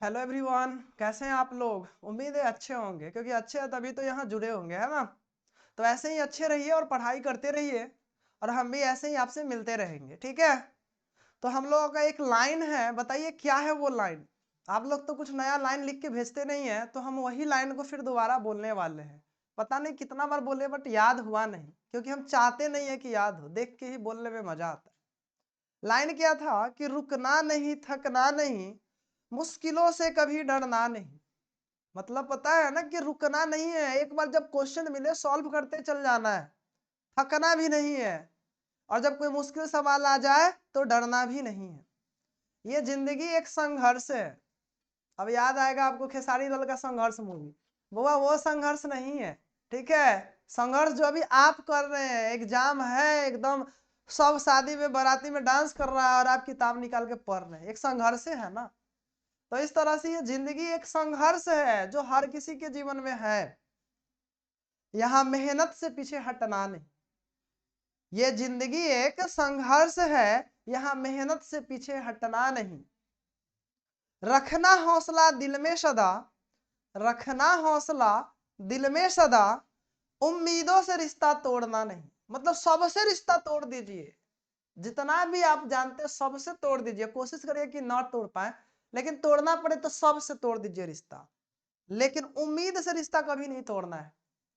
Hello everyone, कैसे हैं आप लोग। उम्मीद है अच्छे होंगे, क्योंकि अच्छे हैं तभी तो यहाँ जुड़े होंगे, है ना। तो ऐसे ही अच्छे रहिए और पढ़ाई करते रहिए, और हम भी ऐसे ही आपसे मिलते रहेंगे, ठीक है। तो हम लोगों का एक लाइन है, बताइए क्या है वो लाइन। आप लोग तो कुछ नया लाइन लिख के भेजते नहीं है, तो हम वही लाइन को फिर दोबारा बोलने वाले हैं। पता नहीं कितना बार बोले, बट याद हुआ नहीं, क्योंकि हम चाहते नहीं है कि याद हो, देख के ही बोलने में मजा आता है। लाइन क्या था कि रुकना नहीं, थकना नहीं, मुश्किलों से कभी डरना नहीं। मतलब पता है ना कि रुकना नहीं है, एक बार जब क्वेश्चन मिले सॉल्व करते चल जाना है। थकना भी नहीं है, और जब कोई मुश्किल सवाल आ जाए तो डरना भी नहीं है। ये जिंदगी एक संघर्ष है। अब याद आएगा आपको खेसारी लाल का संघर्ष मूवी। वो संघर्ष नहीं है, ठीक है। संघर्ष जो अभी आप कर रहे हैं, एग्जाम है एकदम, सब शादी में बाराती में डांस कर रहा है और आप किताब निकाल के पढ़ रहे हैं, एक संघर्ष है ना। तो इस तरह से ये जिंदगी एक संघर्ष है जो हर किसी के जीवन में है। यहाँ मेहनत से पीछे हटना नहीं। ये जिंदगी एक संघर्ष है, यहाँ मेहनत से पीछे हटना नहीं। रखना हौसला दिल में सदा, रखना हौसला दिल में सदा, उम्मीदों से रिश्ता तोड़ना नहीं। मतलब सबसे रिश्ता तोड़ दीजिए, जितना भी आप जानते हैं सबसे तोड़ दीजिए, कोशिश करिए कि ना तोड़ पाए, लेकिन तोड़ना पड़े तो सबसे तोड़ दीजिए रिश्ता। लेकिन उम्मीद से रिश्ता कभी नहीं तोड़ना है।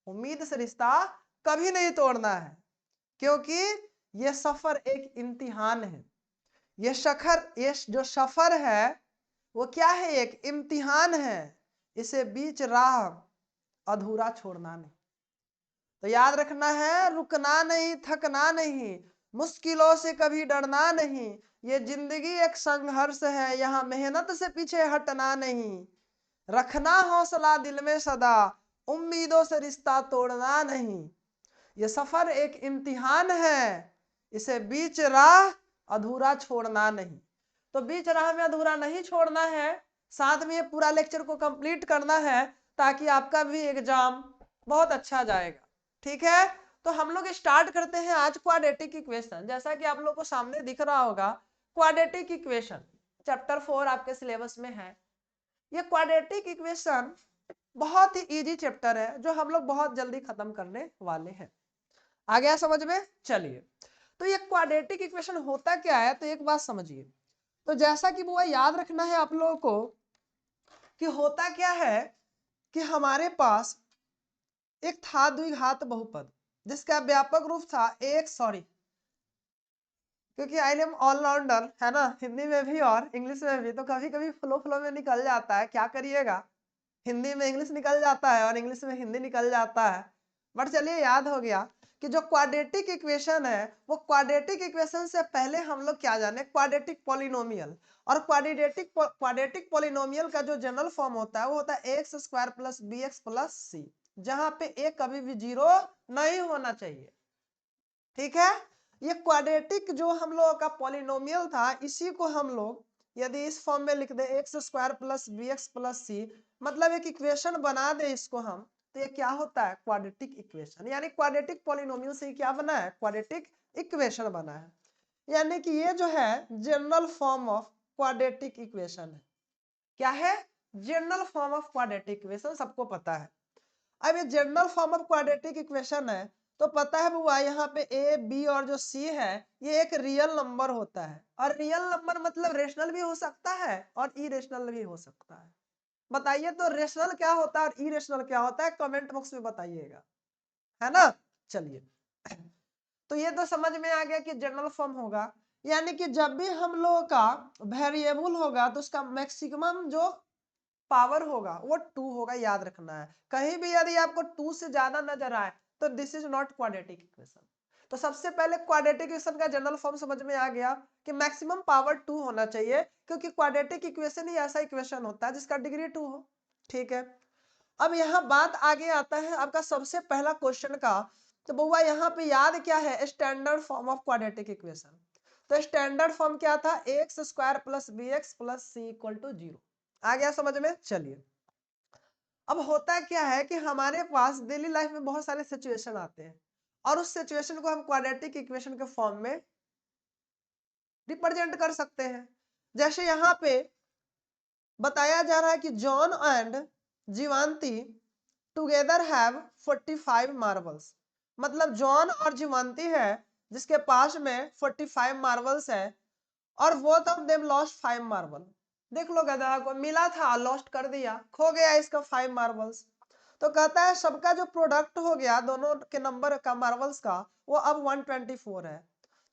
उम्मीद से रिश्ता कभी नहीं तोड़ना है, क्योंकि ये सफर एक इम्तिहान है। ये जो सफर है वो क्या है, एक इम्तिहान है। इसे बीच राह अधूरा छोड़ना नहीं। तो याद रखना है, रुकना नहीं, थकना नहीं, मुश्किलों से कभी डरना नहीं। ये जिंदगी एक संघर्ष है, यहाँ मेहनत से पीछे हटना नहीं। रखना हौसला दिल में सदा, उम्मीदों से रिश्ता तोड़ना नहीं। ये सफर एक इम्तिहान है, इसे बीच राह अधूरा छोड़ना नहीं। तो बीच राह में अधूरा नहीं छोड़ना है, साथ में ये पूरा लेक्चर को कंप्लीट करना है, ताकि आपका भी एग्जाम बहुत अच्छा जाएगा, ठीक है। तो हम लोग स्टार्ट करते हैं आज क्वाड्रेटिक इक्वेशन। जैसा कि आप लोग को सामने दिख रहा होगा, क्वाड्रेटिक इक्वेशन चैप्टर 4 आपके सिलेबस में है। ये क्वाड्रेटिक इक्वेशन बहुत ही इजी चैप्टर है, जो हम लोग बहुत जल्दी खत्म करने वाले हैं। आ गया समझ में, चलिए। तो ये क्वाड्रेटिक इक्वेशन होता क्या है, तो एक बात समझिए। तो जैसा कि वो याद रखना है आप लोगों को कि होता क्या है कि हमारे पास एक था द्विघात बहुपद, जिसका व्यापक रूप था एक, सॉरी क्योंकि आई एम ऑलराउंडर है ना, हिंदी में भी और इंग्लिश में भी, तो कभी कभी फ्लो फ्लो में निकल जाता है, क्या करिएगा। हिंदी में इंग्लिश निकल जाता है और इंग्लिश में हिंदी निकल जाता है। बट चलिए, याद हो गया कि जो क्वाड्रेटिक इक्वेशन है, वो क्वाड्रेटिक इक्वेशन से पहले हम लोग क्या जाने, क्वाड्रेटिक पॉलिनोमियल। और क्वाड्रेटिक पॉलिनोमियल का जो जनरल फॉर्म होता है वो होता है x square plus b x plus c, जहां पे ए कभी भी जीरो नहीं होना चाहिए, ठीक है। ये क्वाड्रेटिक जो हम लोगों का पॉलिनोमियल था, इसी को हम लोग यदि इस फॉर्म में लिख दे x square plus b x plus c, मतलब एक इक्वेशन बना दे इसको हम, तो ये क्या होता है, क्वाड्रेटिक इक्वेशन। यानी क्वाड्रेटिक पॉलिनोमियल से क्या बना है, क्वाड्रेटिक इक्वेशन बना है। यानी कि ये जो है general form of quadratic equation है। क्या है, general form of quadratic equation, सबको पता है। अब ये general form of quadratic equation है, तो पता है बुआ, यहाँ पे ए बी और जो सी है, ये एक रियल नंबर होता है। और रियल नंबर मतलब रेशनल भी हो सकता है और इरेशनल भी हो सकता है। बताइए तो रेशनल क्या होता है और इरेशनल क्या होता है, कमेंट बॉक्स में बताइएगा, है ना। चलिए, तो ये तो समझ में आ गया कि जनरल फॉर्म होगा, यानी कि जब भी हम लोगों का वेरिएबल होगा तो उसका मैक्सिमम जो पावर होगा वो 2 होगा, याद रखना है। कहीं भी यदि आपको 2 से ज्यादा नजर आए तो this is not quadratic equation. तो सबसे पहले क्वाड्रेटिक इक्वेशन का जनरल फॉर्म समझ में आ गया कि मैक्सिमम पावर 2 होना चाहिए, क्योंकि क्वाड्रेटिक इक्वेशन ही ऐसा इक्वेशन होता है जिसका डिग्री 2 हो, ठीक है। अब यहाँ बात आगे आता है आपका सबसे पहला क्वेश्चन का। तो बउआ यहाँ पे याद क्या है, standard form of quadratic equation. तो स्टैंडर्ड फॉर्म क्या था, x square plus b x plus c equal to 0। आ गया समझ में, चलिए। अब होता क्या है कि हमारे पास डेली लाइफ में बहुत सारे सिचुएशन आते हैं, और उस सिचुएशन को हम क्वाड्रेटिक इक्वेशन के फॉर्म में रिप्रेजेंट कर सकते हैं। जैसे यहाँ पे बताया जा रहा है कि John and Jivanti together have 45 marbles. मतलब जॉन और जीवांती है जिसके पास में 45 मार्बल्स है और both of them lost 5 marble. देख लो गधा को मिला था, लॉस्ट कर दिया, खो गया इसका 5 मार्बल्स। तो कहता है सबका जो प्रोडक्ट हो गया दोनों के नंबर का मार्बल्स का, वो अब 124 है।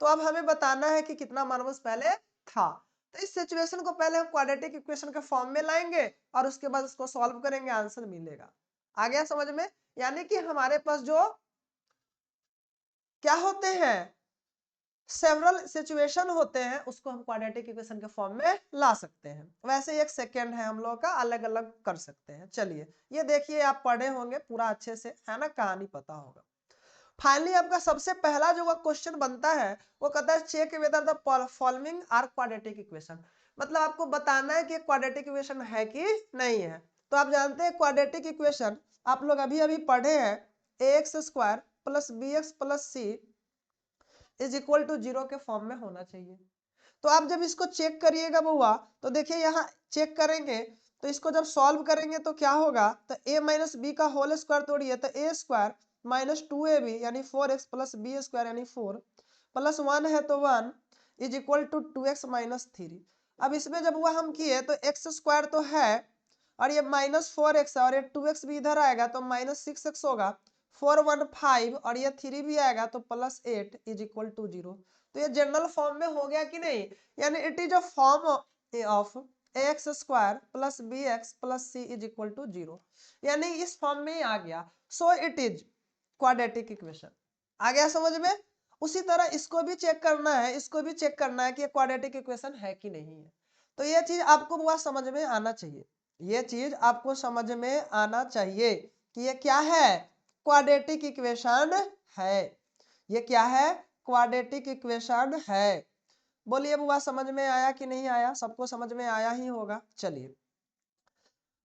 तो अब हमें बताना है कि कितना मार्बल्स पहले था। तो इस सिचुएशन को पहले हम क्वाड्रेटिक इक्वेशन के फॉर्म में लाएंगे और उसके बाद उसको सॉल्व करेंगे, आंसर मिलेगा। आ गया समझ में? यानी कि हमारे पास जो क्या होते हैं, सेवरल सिचुएशन होते हैं, उसको हम क्वाड्रेटिक इक्वेशन के फॉर्म में ला सकते हैं। वैसे ही एक सेकंड है हम लोग का, अलग अलग कर सकते हैं। चलिए ये देखिए, आप पढ़े होंगे पूरा अच्छे से, है ना, कहानी पता होगा। फाइनली आपका सबसे पहला जो क्वेश्चन बनता है वो कहता है check whether the following are quadratic equation. मतलब आपको बताना है कि क्वाड्रेटिक इक्वेशन है कि नहीं है। तो आप जानते हैं क्वाड्रेटिक इक्वेशन आप लोग अभी अभी पढ़े हैं, ax square plus bx plus c is equal to 0 के फॉर्म में होना चाहिए। तो आप जब इसको चेक करिएगा बुआ, तो देखिए यहाँ चेक करेंगे तो इसको जब सॉल्व करेंगे तो क्या होगा, तो a माइनस बी का होल स्क्वायर तोड़िए तो a स्क्वायर माइनस 2ab यानी 4x प्लस बी स्क्वायर यानी 4 प्लस 1 है तो 1 is equal to 2x minus 3। अब इसमें जब हुआ हम किए तो x स्क्वायर तो है और ये माइनस 4x और ये 2x भी इधर आएगा तो माइनस 6x होगा, 4 1 5 और ये 3 भी आएगा तो प्लस 8 इज इक्वल टू 0। तो ये जनरल फॉर्म में हो गया कि नहीं, यानी it is a form of ax square plus bx plus c is equal to 0, यानी इस फॉर्म में ही आ गया। So it is quadratic equation. आ गया समझ में? उसी तरह इसको भी चेक करना है, इसको भी चेक करना है कि क्वाड्रेटिक इक्वेशन है कि नहीं है। तो ये चीज आपको बुआ समझ में आना चाहिए, ये चीज आपको समझ में आना चाहिए कि ये क्या है, क्वाड्रेटिक इक्वेशन है। ये क्या है, क्वाड्रेटिक इक्वेशन है। बोलिए बुआ समझ में आया कि नहीं आया? सबको समझ में आया ही होगा। चलिए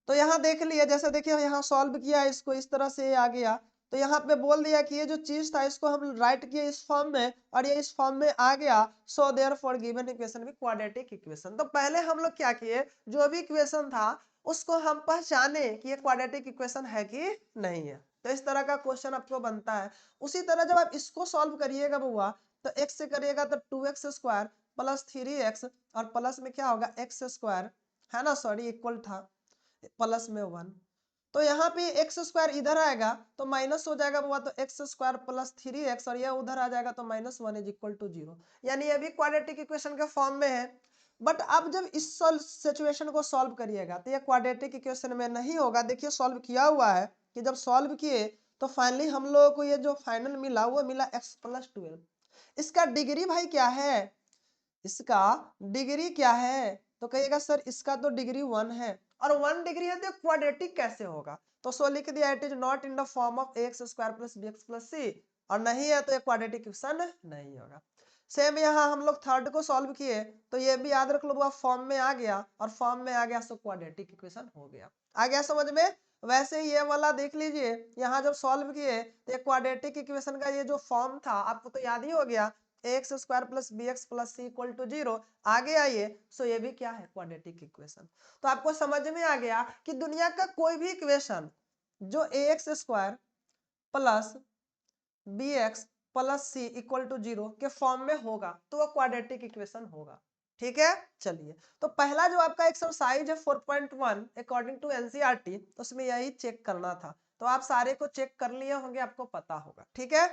तो यहाँ देख लिया, जैसे देखिए यहाँ सॉल्व किया इसको, इस तरह से आ गया। तो यहाँ पे बोल दिया कि ये जो चीज था इसको हम राइट किए इस फॉर्म में और ये इस फॉर्म में आ गया। सो देयरफॉर गिवन इक्वेशन भी क्वाड्रेटिक इक्वेशन। तो पहले हम लोग क्या किए, जो भी इक्वेशन था उसको हम पहचाने कि ये क्वाड्रेटिक इक्वेशन है कि नहीं है। तो इस तरह का क्वेश्चन आपको बनता है। उसी तरह जब आप इसको सॉल्व करिएगा बुआ, तो x से करिएगा तो 2x स्क्वायर प्लस 3x और प्लस में क्या होगा x स्क्वायर, है ना, सॉरी इक्वल था प्लस में 1। तो यहाँ पे एक्स स्क्वायर इधर आएगा तो माइनस हो जाएगा बुआ, तो एक्स स्क्वायर प्लस 3x और यह उधर आ जाएगा तो माइनस 1 इज इक्वल टू 0, यानी ये भी क्वाड्रेटिक इक्वेशन के फॉर्म में है। बट अब जब इस सिचुएशन को सॉल्व करिएगा तो ये क्वाड्रेटिक इक्वेशन में नहीं होगा। देखिए सॉल्व किया हुआ है कि जब सॉल्व किए तो फाइनली हम लोगों को ये जो फाइनल मिला वो मिला x प्लस 12। इसका डिग्री भाई क्या है, इसका डिग्री क्या है, तो कहिएगा सर इसका तो डिग्री 1 है और 1 डिग्री है तो क्वाड्रेटिक कैसे होगा। तो सो लिख दिया it is not in the form of x square plus b x plus c, और नहीं है तो ये क्वाड्रेटिक इक्वेशन नहीं होगा। सेम यहाँ हम लोग थर्ड को सॉल्व किए तो ये भी याद रख लो फॉर्म में आ गया और फॉर्म में आ गया सो क्वाड्रेटिक इक्वेशन हो गया। आ गया समझ में? वैसे ये वाला देख लीजिए, यहाँ जब सॉल्व किए तो क्वाड्रेटिक इक्वेशन का ये जो फॉर्म था आपको तो याद ही हो गया, x square plus b x plus c equal to 0। आगे आइए, सो ये भी क्या है, क्वाड्रेटिक इक्वेशन। तो आपको समझ में आ गया कि दुनिया का कोई भी इक्वेशन जो x square plus b x plus c equal to 0 के फॉर्म में होगा तो वो क्वाड्रेटिक इक्वेशन होगा। ठीक है, चलिए तो पहला जो आपका एक्सरसाइज है 4.1 अकॉर्डिंग टू एनसीईआरटी, उसमें यही चेक करना था। तो आप सारे को चेक कर लिए होंगे, आपको पता होगा। ठीक है,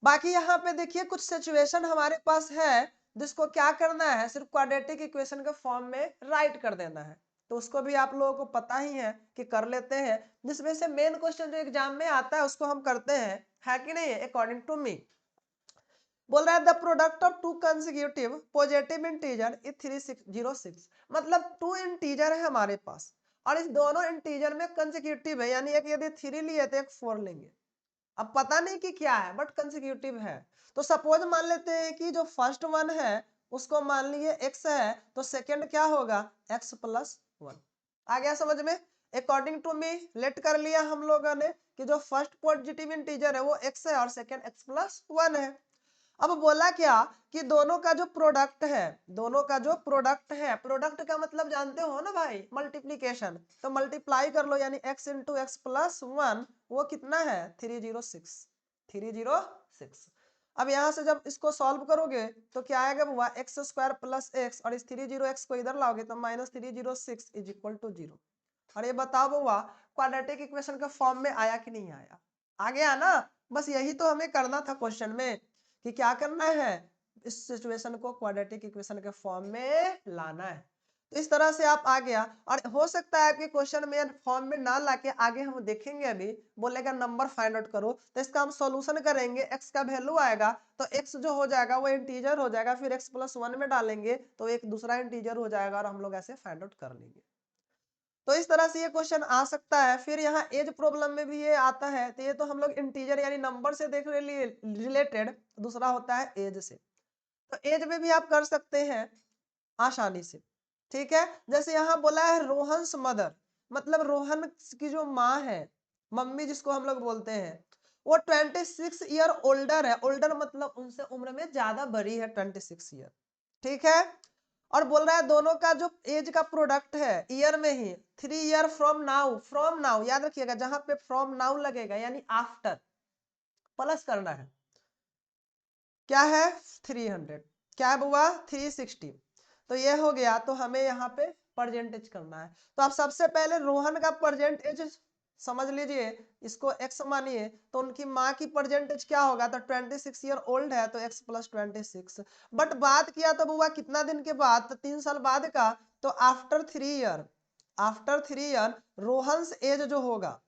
बाकी यहाँ पे देखिए कुछ सिचुएशन हमारे पास है जिसको क्या करना है, सिर्फ क्वाड्रेटिक इक्वेशन के फॉर्म में राइट कर देना है। तो उसको भी आप लोगों को पता ही है कि कर लेते हैं, जिसमें से मेन क्वेश्चन जो एग्जाम में आता है उसको हम करते हैं, है कि नहीं, अकॉर्डिंग टू मी। बोल रहा है the product of to consecutive positive integer is 3606। मतलब टू इंटीजर है हमारे पास और इस दोनों इंटीजर में कंसेक्यूटिव है, यानी एक यदि 3 लिए तो एक 4 लेंगे। अब पता नहीं कि क्या है बट कंसेक्यूटिव है। तो सपोज मान लेते हैं कि जो फर्स्ट वन है उसको मान लिए x है तो सेकंड क्या होगा, x प्लस 1। आ गया समझ में? अकॉर्डिंग टू मी लेट कर लिया हम लोगों ने कि जो फर्स्ट पॉजिटिव इंटीजर है वो x है और सेकंड x प्लस 1 है। अब बोला क्या कि दोनों का जो प्रोडक्ट है, दोनों का जो प्रोडक्ट है, प्रोडक्ट का मतलब जानते हो ना भाई, मल्टीप्लीकेशन, तो मल्टीप्लाई कर लो, यानी x into x plus one, वो कितना है 306, 306। अब यहां से जब इसको सॉल्व करोगे तो क्या आएगा बुआ, एक्स स्क्वायर प्लस एक्स, और इस 30x को इधर लाओगे तो -306 इज इक्वल टू 0। और ये बताओ बुआ क्वाड्रेटिक इक्वेशन के फॉर्म में आया कि नहीं आया? आ गया ना। बस यही तो हमें करना था क्वेश्चन में, कि क्या करना है, इस सिचुएशन को क्वाड्रेटिक इक्वेशन के फॉर्म में लाना है। तो इस तरह से आप आ गया, और हो सकता है आपके क्वेश्चन में फॉर्म में ना लाके आगे हम देखेंगे, अभी बोलेगा नंबर फाइंड आउट करो, तो इसका हम सॉल्यूशन करेंगे, x का वैल्यू आएगा तो x जो हो जाएगा वो इंटीजर हो जाएगा, फिर x प्लस 1 में डालेंगे तो एक दूसरा इंटीजर हो जाएगा, और हम लोग ऐसे फाइंड आउट कर लेंगे। तो इस तरह से ये क्वेश्चन आ सकता है। फिर यहाँ एज प्रॉब्लम में भी ये आता है, तो ये तो हम लोग इंटीजर यानी नंबर से देखने लिए रिलेटेड, दूसरा होता है एज से, तो एज में भी आप कर सकते हैं आसानी से। ठीक है, जैसे यहाँ बोला है रोहन्स मदर, मतलब रोहन की जो माँ है, मम्मी जिसको हम लोग बोलते हैं, वो 26 ईयर ओल्डर है, ओल्डर मतलब उनसे उम्र में ज्यादा बड़ी है 26 ईयर। ठीक है, और बोल रहा है दोनों का जो एज का प्रोडक्ट है ईयर में ही, 3 year from now, from now याद रखिएगा, जहां पे फ्रॉम नाउ लगेगा यानी आफ्टर, प्लस करना है, क्या है 300, क्या है बुआ 360, तो ये हो गया, तो हमें यहाँ पे परसेंटेज करना है। तो आप सबसे पहले रोहन का परसेंटेज समझ लीजिए, इसको x मानिए, तो उनकी माँ की परसेंटेज क्या होगा, तो 26 ईयर ओल्ड है तो x प्लस 26। बट बात किया तो बुआ कितना दिन के बाद, तो 3 साल बाद का, तो after 3 year, after 3 year Rohan's age जो होगा,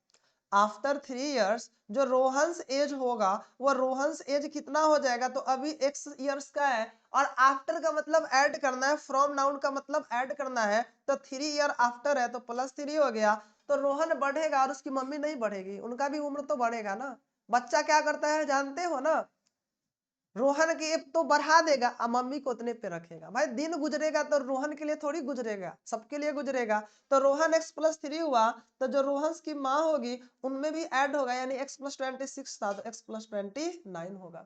आफ्टर 3 इयर्स जो रोहन्स एज होगा, वो रोहन्स एज कितना हो जाएगा, तो अभी x इयर्स का है, और आफ्टर का मतलब ऐड करना है, फ्रॉम नाउन का मतलब ऐड करना है, तो 3 ईयर आफ्टर है तो +3 हो गया, तो रोहन बढ़ेगा और उसकी मम्मी नहीं बढ़ेगी, उनका भी उम्र तो बढ़ेगा ना। बच्चा क्या करता है जानते हो ना, रोहन की तो बढ़ा देगा और मम्मी को उतने पे रखेगा। भाई दिन गुजरेगा तो रोहन के लिए थोड़ी गुजरेगा, सबके लिए गुजरेगा, तो रोहन x प्लस 3 हुआ, तो जो रोहन की माँ होगी उनमें भी ऐड होगा, यानी x प्लस 26 था तो x प्लस 29 होगा।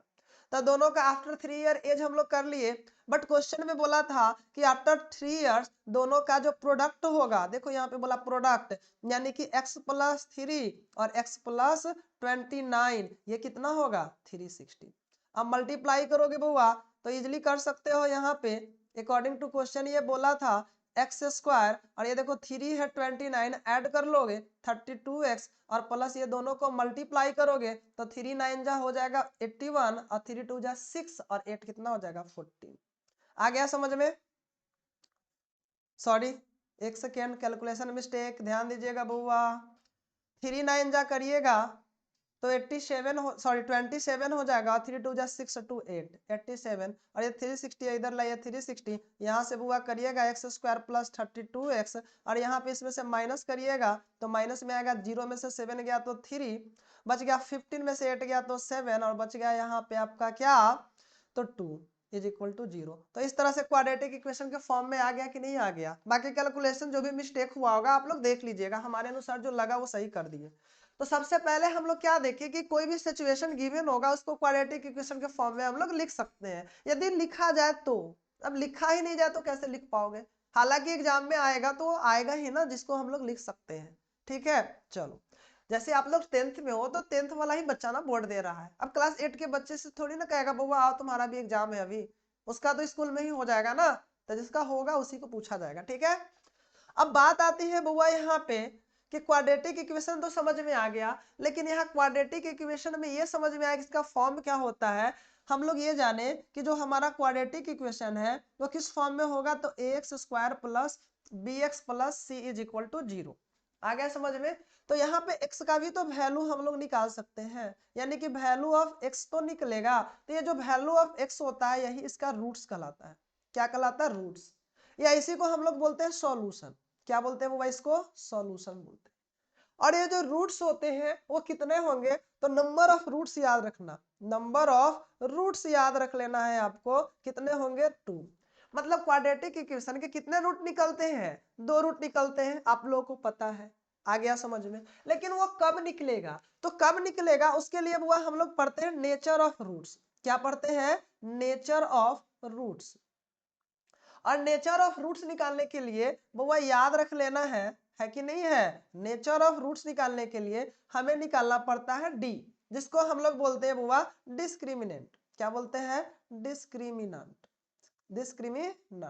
तो दोनों का आफ्टर 3 ईयर एज हम लोग कर लिए। बट क्वेश्चन में बोला था कि आफ्टर 3 इयर्स दोनों का जो प्रोडक्ट होगा, देखो यहाँ पे बोला प्रोडक्ट, यानी कि x प्लस 3 और x प्लस 29, ये कितना होगा 360। अब मल्टीप्लाई करोगे बुआ तो इजिली कर सकते हो, यहाँ पे अकॉर्डिंग टू क्वेश्चन ये बोला था एक्स स्क्वायर, और ये देखो 3 है 29, ऐड कर लोगे 32x, और प्लस ये दोनों को मल्टीप्लाई करोगे तो 3 9 जा हो जाएगा 81, और 3 2 जा 6, और 8 कितना हो जाएगा 14। आ गया समझ में? सॉरी, एक सेकेंड, कैलकुलेशन मिस्टेक, ध्यान दीजिएगा बुआ, 3 9 जा करिएगा तो 87 हो, सॉरी 27 हो जाएगा, 3 2 जा 6 2 8 87, और ये 360 इधर लाइए 360, यहाँ से बुआ करिएगा एक्स स्क्वायर प्लस 32x, और यहाँ पे इसमें से माइनस करिएगा तो माइनस में आएगा, 0 में से 7 गया तो 3 बच गया, 15 में से 8 गया तो 7, और बच गया यहाँ पे आपका क्या, तो 2 इज इक्वल टू 0। तो इस तरह से क्वाड्रेटिक इक्वेशन के फॉर्म में आ गया कि नहीं आ गया? बाकी कैलकुलेशन जो भी मिस्टेक हुआ होगा आप लोग देख लीजिएगा, हमारे अनुसार जो लगा वो सही कर दिए। तो सबसे पहले हम लोग क्या देखें कि कोई भी सिचुएशन गिवन होगा उसको क्वाड्रेटिक इक्वेशन के फॉर्म में हम लोग लिख सकते हैं, यदि लिखा जाए तो। अब लिखा ही नहीं जाए तो कैसे लिख पाओगे? हालांकि एग्जाम में आएगा तो आएगा ही ना, जिसको हम लोग लिख सकते हैं। ठीक है, चलो, जैसे आप लोग 10th में हो तो 10th वाला ही बच्चा ना बोर्ड दे रहा है, अब क्लास 8 के बच्चे से थोड़ी ना कहेगा बउआ आओ तुम्हारा भी एग्जाम है अभी, उसका तो स्कूल में ही हो जाएगा ना, तो जिसका होगा उसी को पूछा जाएगा। ठीक है, अब बात आती है बुआ यहाँ पे कि क्वाड्रेटिक इक्वेशन तो समझ में आ गया, लेकिन यहाँ क्वाड्रेटिक इक्वेशन में ये समझ में आया कि इसका फॉर्म क्या होता है। हम लोग ये जाने कि जो हमारा क्वाड्रेटिक इक्वेशन है वो किस फॉर्म में होगा, तो ax square plus bx plus c is equal to 0। आ गया समझ में? तो यहाँ पे x का भी तो वैल्यू हम लोग निकाल सकते हैं, यानी कि वैल्यू ऑफ x तो निकलेगा, तो ये जो वैल्यू ऑफ x होता है यही इसका रूट्स कहलाता है। क्या कहलाता है? रूट्स, या इसी को हम लोग बोलते हैं सॉल्यूशन। क्या बोलते हैं वो? इसको सॉल्यूशन बोलते हैं। और ये जो रूट्स होते हैं वो कितने होंगे, तो नंबर ऑफ रूट्स याद रखना, नंबर ऑफ रूट्स याद रख लेना है आपको, कितने होंगे 2। मतलब क्वाड्रेटिक इक्वेशन के कितने रूट निकलते हैं? 2 रूट निकलते हैं, आप लोगों को पता है। आ गया समझ में? लेकिन वो कब निकलेगा, तो कब निकलेगा उसके लिए बुआ हम लोग पढ़ते हैं नेचर ऑफ रूट्स। क्या पढ़ते हैं? Nature of roots. और नेचर ऑफ रूट्स निकालने के लिए बुआ याद रख लेना है कि नहीं है? नेचर ऑफ रूट्स निकालने के लिए हमें निकालना पड़ता है डी, जिसको हम लोग बोलते हैं बुआ डिस्क्रिमिनेंट। क्या बोलते हैं? डिस्क्रिमिनेंट। डिस्क्रिमिनेंट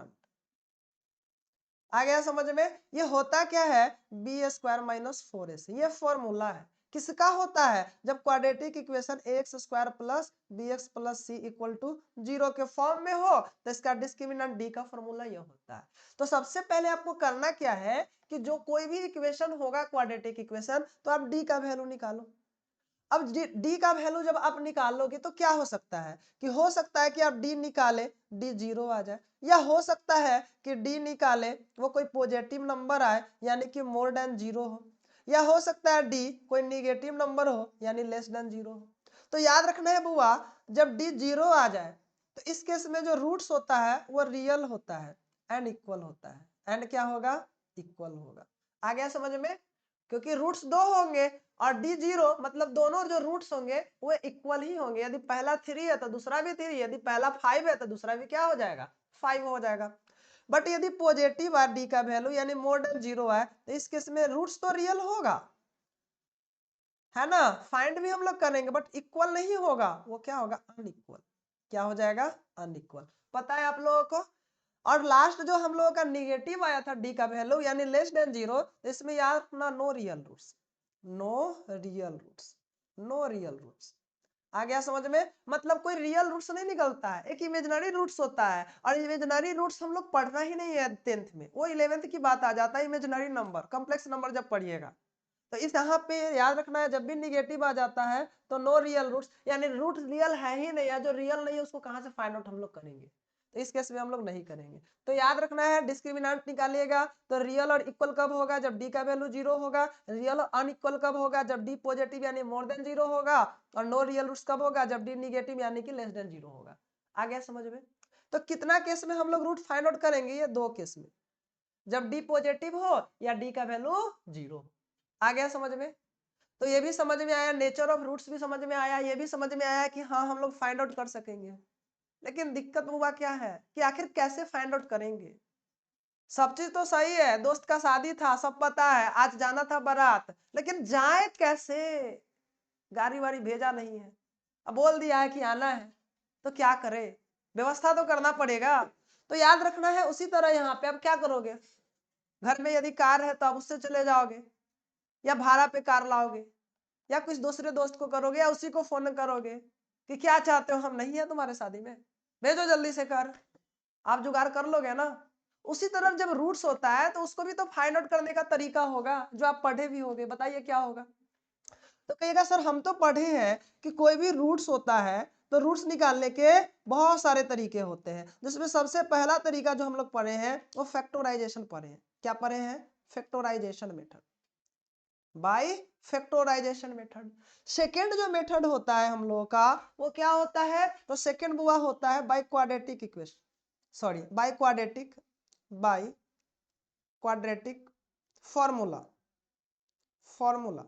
आ गया समझ में? ये होता क्या है? B square minus 4ac। ये फॉर्मूला है किसका होता है? जब quadratic equation x square plus b x plus c equal to 0 के फॉर्म में हो तो इसका डिस्क्रिमिनेंट डी का फॉर्मूला ये होता है। तो सबसे पहले आपको करना क्या है कि जो कोई भी इक्वेशन होगा क्वाड्रेटिक इक्वेशन, तो आप डी का वैल्यू निकालो। अब डी का वैल्यू जब आप निकालोगे तो क्या हो सकता है कि हो सकता है कि आप डी निकाले, डी 0 आ जाए, या हो सकता है कि डी निकाले वो कोई पॉजिटिव नंबर आए यानी कि मोर देन 0 हो, या हो सकता है डी कोई निगेटिव नंबर हो यानी लेस देन 0 हो। तो याद रखना है बुआ, जब डी 0 आ जाए तो इस केस में जो रूट्स होता है वो रियल होता है एंड इक्वल होता है। एंड क्या होगा? इक्वल होगा। आ गया समझ में? क्योंकि रूट्स 2 होंगे और डी 0 मतलब दोनों जो रूट्स होंगे वो इक्वल ही होंगे। यदि पहला 3 है तो दूसरा भी 3, यदि पहला 5 है तो दूसरा भी क्या हो जाएगा? 5 हो जाएगा। बट यदि पॉजिटिव है डी का वैल्यू यानी मोर देन 0 है तो इस केस में रूट्स तो रियल होगा, है ना? फाइंड भी हम लोग करेंगे बट इक्वल नहीं होगा, वो क्या होगा? अनइक्वल। क्या हो जाएगा? अनइक्वल। पता है आप लोगों को? और लास्ट जो हम लोगों का निगेटिव आया था डी का वैल्यू यानी लेस देन 0, इसमें याद रखना no real roots. No real roots. No real roots. आ गया समझ में? मतलब कोई रियल रूट्स नहीं निकलता है, एक इमेजिनरी रूट्स होता है। और इमेजिनरी रूट्स हम लोग पढ़ना ही नहीं है 10th में, वो 11th की बात आ जाता है। इमेजिनरी नंबर, कॉम्प्लेक्स नंबर जब पढ़िएगा तो इस यहाँ पे याद रखना है, जब भी निगेटिव आ जाता है तो नो रियल रूट्स, यानी रूट रियल है ही नहीं, या जो रियल नहीं है उसको कहाँ से फाइंड आउट हम लोग करेंगे? तो इस केस में हम लोग नहीं करेंगे। तो याद रखना है डिस्क्रिमिनेंट निकालिएगा तो रियल और इक्वल कब होगा? जब डी का वैल्यू 0 होगा। रियल और अनइक्वल कब होगा? जब डी पॉजिटिव यानी मोर देन 0 होगा। और नो रियल रूट्स कब होगा? जब डी निगेटिव यानी कि लेस देन 0 होगा। आ गया समझ में? तो कितना केस में हम लोग रूट फाइंड आउट करेंगे? ये 2 केस में, जब डी पॉजिटिव हो या डी का वैल्यू 0 हो। आ गया समझ में? तो ये भी समझ में आया, नेचर ऑफ रूट्स भी समझ में आया, ये भी समझ में आया कि हाँ हम लोग फाइंड आउट कर सकेंगे। लेकिन दिक्कत हुआ क्या है कि आखिर कैसे फाइंड आउट करेंगे? सब चीज तो सही है, दोस्त का शादी था सब पता है, आज जाना था बारात, लेकिन जाए कैसे? गाड़ी वाड़ी भेजा नहीं है, अब बोल दिया है कि आना है, तो क्या करे? व्यवस्था तो करना पड़ेगा। तो याद रखना है उसी तरह यहाँ पे अब क्या करोगे? घर में यदि कार है तो आप उससे चले जाओगे, या भाड़ा पे कार लाओगे, या कुछ दूसरे दोस्त को करोगे, या उसी को फोन करोगे कि क्या चाहते हो, हम नहीं है तुम्हारे शादी में, भेजो जल्दी से कार। आप जुगाड़ कर लोगे ना? उसी तरफ जब रूट्स होता है तो उसको भी तो फाइंड आउट करने का तरीका होगा जो आप पढ़े भी होंगे। बताइए क्या होगा? तो कहिएगा सर हम तो पढ़े हैं कि कोई भी रूट्स होता है तो रूट्स निकालने के बहुत सारे तरीके होते हैं, जिसमें सबसे पहला तरीका जो हम लोग पढ़े हैं वो फैक्टराइजेशन पढ़े हैं। क्या पढ़े हैं? Factorisation method, by factorisation method. Second जो मेथड होता है हम लोगों का वो क्या होता है? तो सेकेंड बुआ होता है by quadratic equation, sorry bye quadratic formula, formula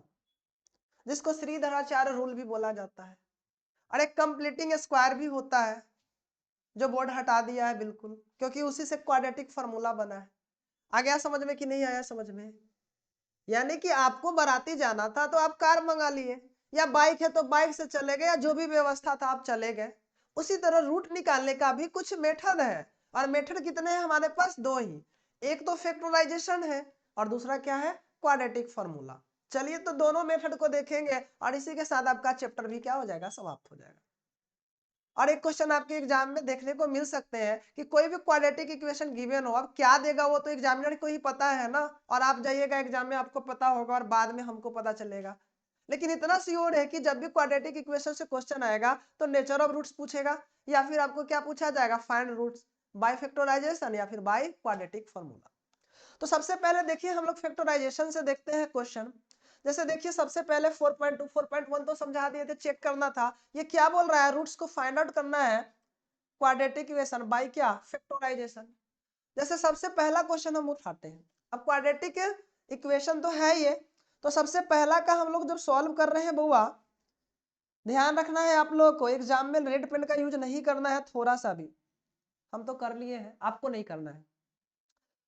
जिसको श्रीधराचार्य रूल भी बोला जाता है। और एक कंप्लीटिंग स्क्वायर भी होता है जो बोर्ड हटा दिया है बिल्कुल, क्योंकि उसी से क्वाड्रेटिक फॉर्मूला बना है। आ गया समझ में कि नहीं आया समझ में? यानी कि आपको बाराती जाना था तो आप कार मंगा लिए, या बाइक है तो बाइक से चले गए, या जो भी व्यवस्था था आप चले गए। उसी तरह रूट निकालने का भी कुछ मेथड है, और मेथड कितने हैं हमारे पास? 2 ही। एक तो फैक्टराइजेशन है और दूसरा क्या है? Quadratic formula. चलिए तो दोनों मेथड को देखेंगे और इसी के साथ आपका चैप्टर भी क्या हो जाएगा? समाप्त हो जाएगा। और एक क्वेश्चन आपके एग्जाम में देखने को मिल सकते हैं कि कोई भी क्वाड्रेटिक इक्वेशन गिवन हो, अब क्या देगा वो तो एग्जामिनर को ही पता है ना, और आप जाइएगा एग्जाम में आपको पता होगा और बाद में हमको पता चलेगा। लेकिन इतना श्योर है कि जब भी क्वाड्रेटिक इक्वेशन से क्वेश्चन आएगा तो नेचर ऑफ रूट्स पूछेगा, या फिर आपको क्या पूछा जाएगा? फाइंड रूट्स बाय फैक्टराइजेशन या फिर बाय क्वाड्रेटिक फॉर्मूला। तो सबसे पहले देखिए हम लोग फैक्टराइजेशन से देखते हैं क्वेश्चन। जैसे देखिए सबसे पहले 4.2 4.1 तो समझा दिए थे, चेक करना था। ये क्या बोल रहा है? रूट्स को फाइंड आउट करना है क्वाड्रेटिक इक्वेशन बाय क्या? फैक्टराइजेशन। जैसे सबसे पहला क्वेश्चन हम उठाते हैं। अब क्वाड्रेटिक इक्वेशन तो है ये, तो सबसे पहला का हम लोग जब सॉल्व कर रहे हैं बुआ, ध्यान रखना है आप लोग को, एग्जाम में रेड पेन का यूज नहीं करना है थोड़ा सा भी, हम तो कर लिए हैं, आपको नहीं करना है।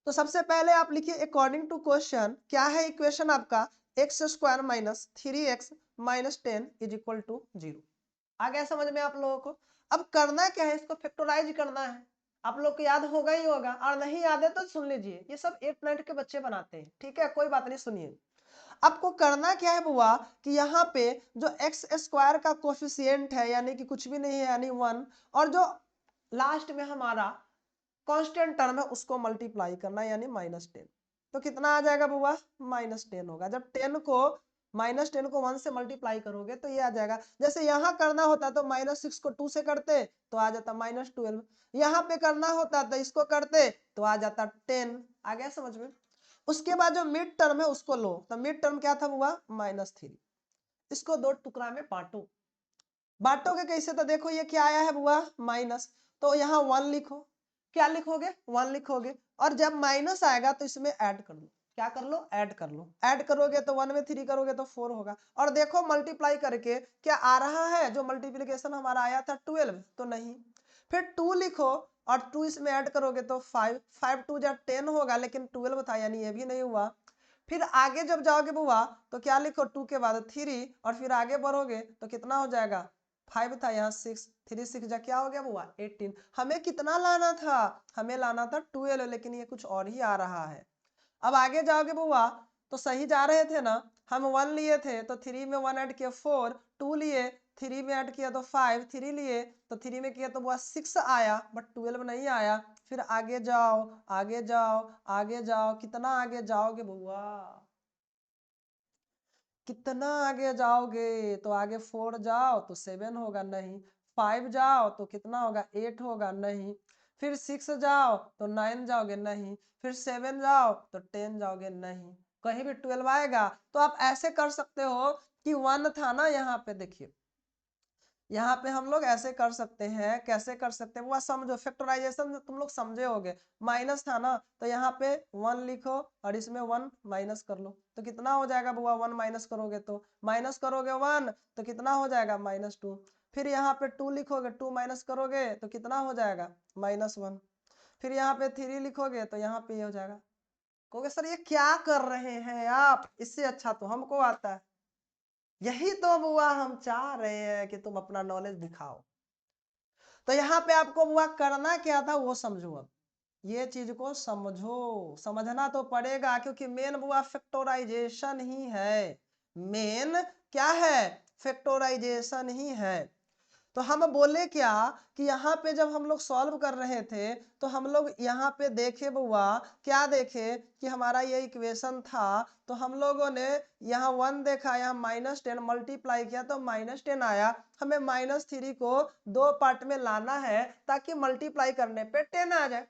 तो सबसे पहले आप लिखिए अकॉर्डिंग टू क्वेश्चन, क्या है इक्वेशन आपका, x square minus 3x minus 10 is equal to 0। आ गया समझ में आप लोगों को। अब करना क्या है, इसको फैक्टराइज करना है। आप लोग को याद होगा ही होगा, और नहीं याद है तो सुन लीजिए, ये सब 8 9 के बच्चे बनाते हैं, ठीक है, कोई बात नहीं, सुनिए। आपको करना क्या है बुआ, कि यहाँ पे जो एक्स स्क्वायर का कोफिशिएंट है यानी कि कुछ भी नहीं है यानी 1, और जो लास्ट में हमारा कांस्टेंट टर्म है उसको मल्टीप्लाई करना यानी -10। तो कितना आ जाएगा बुआ, -10 होगा। जब 10 को -10 को 1 से मल्टीप्लाई करोगे तो ये आ जाएगा। जैसे यहाँ करना होता तो -6 को 2 से करते तो आ जाता -12, यहाँ पे करना होता तो इसको करते तो आ जाता 10। आ गया समझ में। उसके बाद जो मिड टर्म है उसको लो, तो मिड टर्म क्या था बुआ, -3। इसको दो टुकड़ा में बांटो, बांटोगे कैसे, तो देखो ये क्या आया है बुआ, माइनस, तो यहाँ 1 लिखो, क्या लिखोगे, 1 लिखोगे, और जब माइनस आएगा तो इसमें ऐड कर लो, क्या कर लो, ऐड कर लो। ऐड करोगे तो 1 में 3 करोगे तो 4 होगा, और देखो मल्टीप्लाई करके क्या आ रहा है, जो मल्टीप्लीकेशन हमारा आया था 12 तो नहीं, फिर 2 लिखो, और 2 इसमें ऐड करोगे तो 5, 5 2 जा 10 होगा, लेकिन 12 था यानी ये भी नहीं हुआ। फिर आगे जब जाओगे बुआ तो क्या लिखो, 2 के बाद 3, और फिर आगे बढ़ोगे तो कितना हो जाएगा, 5 था यहाँ 6, 3 6 जा क्या हो गया बुआ, 18। हमें कितना लाना था, हमें लाना था 12, लेकिन ये कुछ और ही आ रहा है। अब आगे जाओगे बुआ तो सही जा रहे थे ना, हम 1 लिए थे तो 3 में 1 ऐड किया 4, 2 लिए 3 में ऐड किया तो 5, 3 लिए तो 3 में किया तो बुआ 6 आया, बट 12 नहीं आया। फिर आगे जाओ, आगे जाओ, आगे जाओ, कितना आगे जाओगे बुआ, कितना आगे जाओगे, तो आगे 4 जाओ तो 7 होगा नहीं, 5 जाओ तो कितना होगा, 8 होगा नहीं, फिर 6 जाओ तो 9 जाओगे नहीं, फिर 7 जाओ तो 10 जाओगे नहीं, कहीं भी 12 आएगा। तो आप ऐसे कर सकते हो कि 1 था ना, यहाँ पे देखिए, यहाँ पे हम लोग ऐसे कर सकते हैं, कैसे कर सकते हैं वो समझो, फैक्टराइजेशन तुम लोग समझे होगे। माइनस था ना तो यहाँ पे 1 लिखो और इसमें 1 माइनस कर लो, तो कितना हो जाएगा बुआ, 1 माइनस करोगे तो, माइनस करोगे 1 तो कितना हो जाएगा, -2। फिर यहाँ पे 2 लिखोगे, 2 माइनस करोगे तो कितना हो जाएगा, -1। फिर यहाँ पे 3 लिखोगे तो यहाँ पे ये हो जाएगा। कहोगे सर ये क्या कर रहे हैं आप, इससे अच्छा तो हमको आता है। यही तो बुआ हम चाह रहे हैं कि तुम अपना नॉलेज दिखाओ। तो यहाँ पे आपको बुआ करना क्या था वो समझो। अब ये चीज को समझो, समझना तो पड़ेगा, क्योंकि मेन बुआ फैक्टराइजेशन ही है, मेन क्या है, फैक्टराइजेशन ही है। तो हम बोले क्या, कि यहाँ पे जब हम लोग सॉल्व कर रहे थे तो हम लोग यहाँ पे देखे बुआ, क्या देखे कि हमारा ये इक्वेशन था, तो हम लोगों ने यहाँ 1 देखा, यहाँ -10 मल्टीप्लाई किया तो -10 आया। हमें -3 को 2 पार्ट में लाना है ताकि मल्टीप्लाई करने पे 10 आ जाए,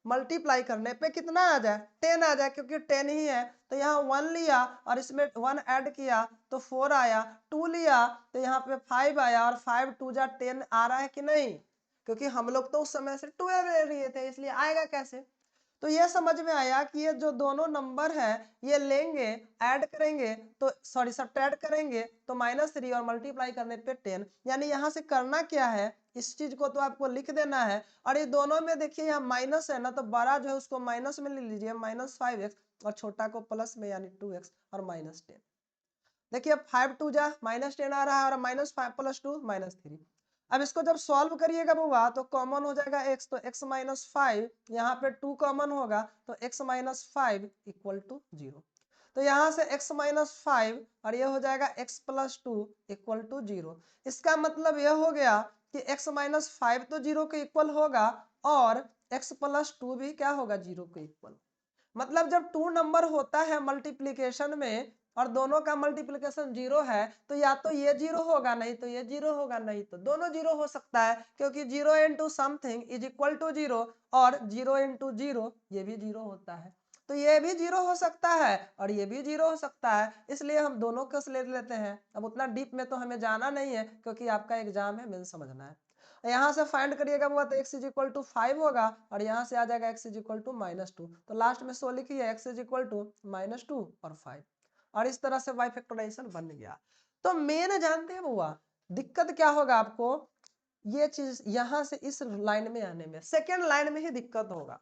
मल्टीप्लाई करने पे कितना आ जाए, 10 आ जाए, क्योंकि 10 ही है। तो यहाँ 1 लिया और इसमें 1 ऐड किया तो 4 आया, 2 लिया तो यहाँ पे 5 आया, और 5 2 जा 10 आ रहा है कि नहीं, क्योंकि हम लोग तो उस समय से 12 ले रहे थे, इसलिए आएगा कैसे। तो ये समझ में आया कि ये जो दोनों नंबर है ये लेंगे, ऐड करेंगे तो सॉरी सब्ट्रैक्ट करेंगे तो -3 और मल्टीप्लाई करने पे 10, यानी यहाँ से करना क्या है, इस चीज को तो आपको लिख देना है। और ये दोनों में देखिए यहाँ माइनस है ना, तो बड़ा जो है उसको माइनस में ले लीजिए, -5x, और छोटा को प्लस में यानी 2x और -10। देखिए 5 2 जा -10 आ रहा है, और -5 + 2 -3। अब इसको जब सॉल्व करिएगा बुआ तो कॉमन हो जाएगा x, तो x - 5, यहाँ पे 2 कॉमन होगा तो x - 5 = 0। तो यहाँ से x - 5 और ये हो जाएगा x + 2 = 0। इसका मतलब यह हो गया कि x - 5 तो 0 के इक्वल होगा, और x + 2 भी क्या होगा, 0 के इक्वल। मतलब जब 2 नंबर होता है मल्टीप्लिकेशन में और दोनों का मल्टीप्लिकेशन 0 है, तो या तो ये 0 होगा, नहीं तो ये 0 होगा, नहीं तो दोनों 0 हो सकता है, क्योंकि 0 × समथिंग = 0, और 0 × 0 ये भी 0 होता है। तो ये भी 0 हो सकता है और ये भी 0 हो सकता है, इसलिए हम दोनों को ले लेते हैं। अब उतना डीप में तो हमें जाना नहीं है, क्योंकि आपका एग्जाम है, मेन समझना है। यहाँ से फाइंड करिएगा वो तो x = 5 होगा, और यहाँ से आ जाएगा x = -2, तो लास्ट में 100 लिखिए, x = -2 और 5, और इस तरह से y फैक्टराइजेशन बन गया। तो मेन जानते हैं बुआ, दिक्कत क्या होगा आपको, ये चीज यहां से इस लाइन में आने में, सेकेंड लाइन में ही दिक्कत होगा।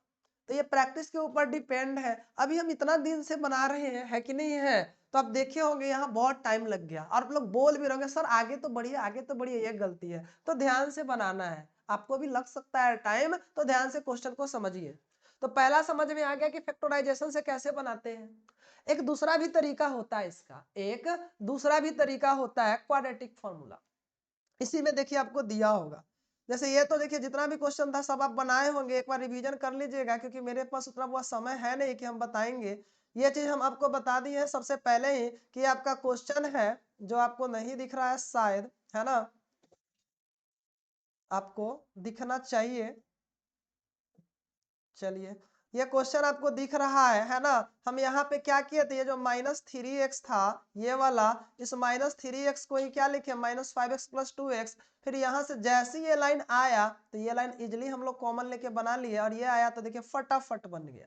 तो ये प्रैक्टिस के ऊपर डिपेंड है। अभी हम इतना दिन से बना रहे हैं, है कि नहीं है? तो आप देखे होंगे यहाँ बहुत टाइम लग गया, और आप लोग बोल भी रहोगे सर आगे तो बढ़िए, आगे तो बढ़िए, ये गलती है। तो ध्यान से बनाना है, आपको भी लग सकता है टाइम, तो ध्यान से क्वेश्चन को समझिए। तो पहला समझ में आ गया कि फैक्टराइजेशन से कैसे बनाते हैं। एक दूसरा भी तरीका होता है इसका, एक दूसरा भी तरीका होता है क्वाड्रेटिक फॉर्मूला। इसी में देखिए आपको दिया होगा, जैसे ये तो देखिए जितना भी क्वेश्चन था सब आप बनाए होंगे, एक बार रिवीजन कर लीजिएगा, क्योंकि मेरे पास उतना बहुत समय है नहीं कि हम बताएंगे। ये चीज हम आपको बता दी है सबसे पहले ही कि आपका क्वेश्चन है जो आपको नहीं दिख रहा है शायद, है ना, आपको दिखना चाहिए। चलिए, ये क्वेश्चन आपको दिख रहा है ना। हम यहाँ पे क्या किए थे, ये जो -3x था ये वाला, इस -3x को ही क्या लिखे, -5x + 2x। फिर यहाँ से जैसे ये लाइन आया तो ये लाइन इजिली हम लोग कॉमन लेके बना लिए, और ये आया तो देखिए फटाफट बन गया।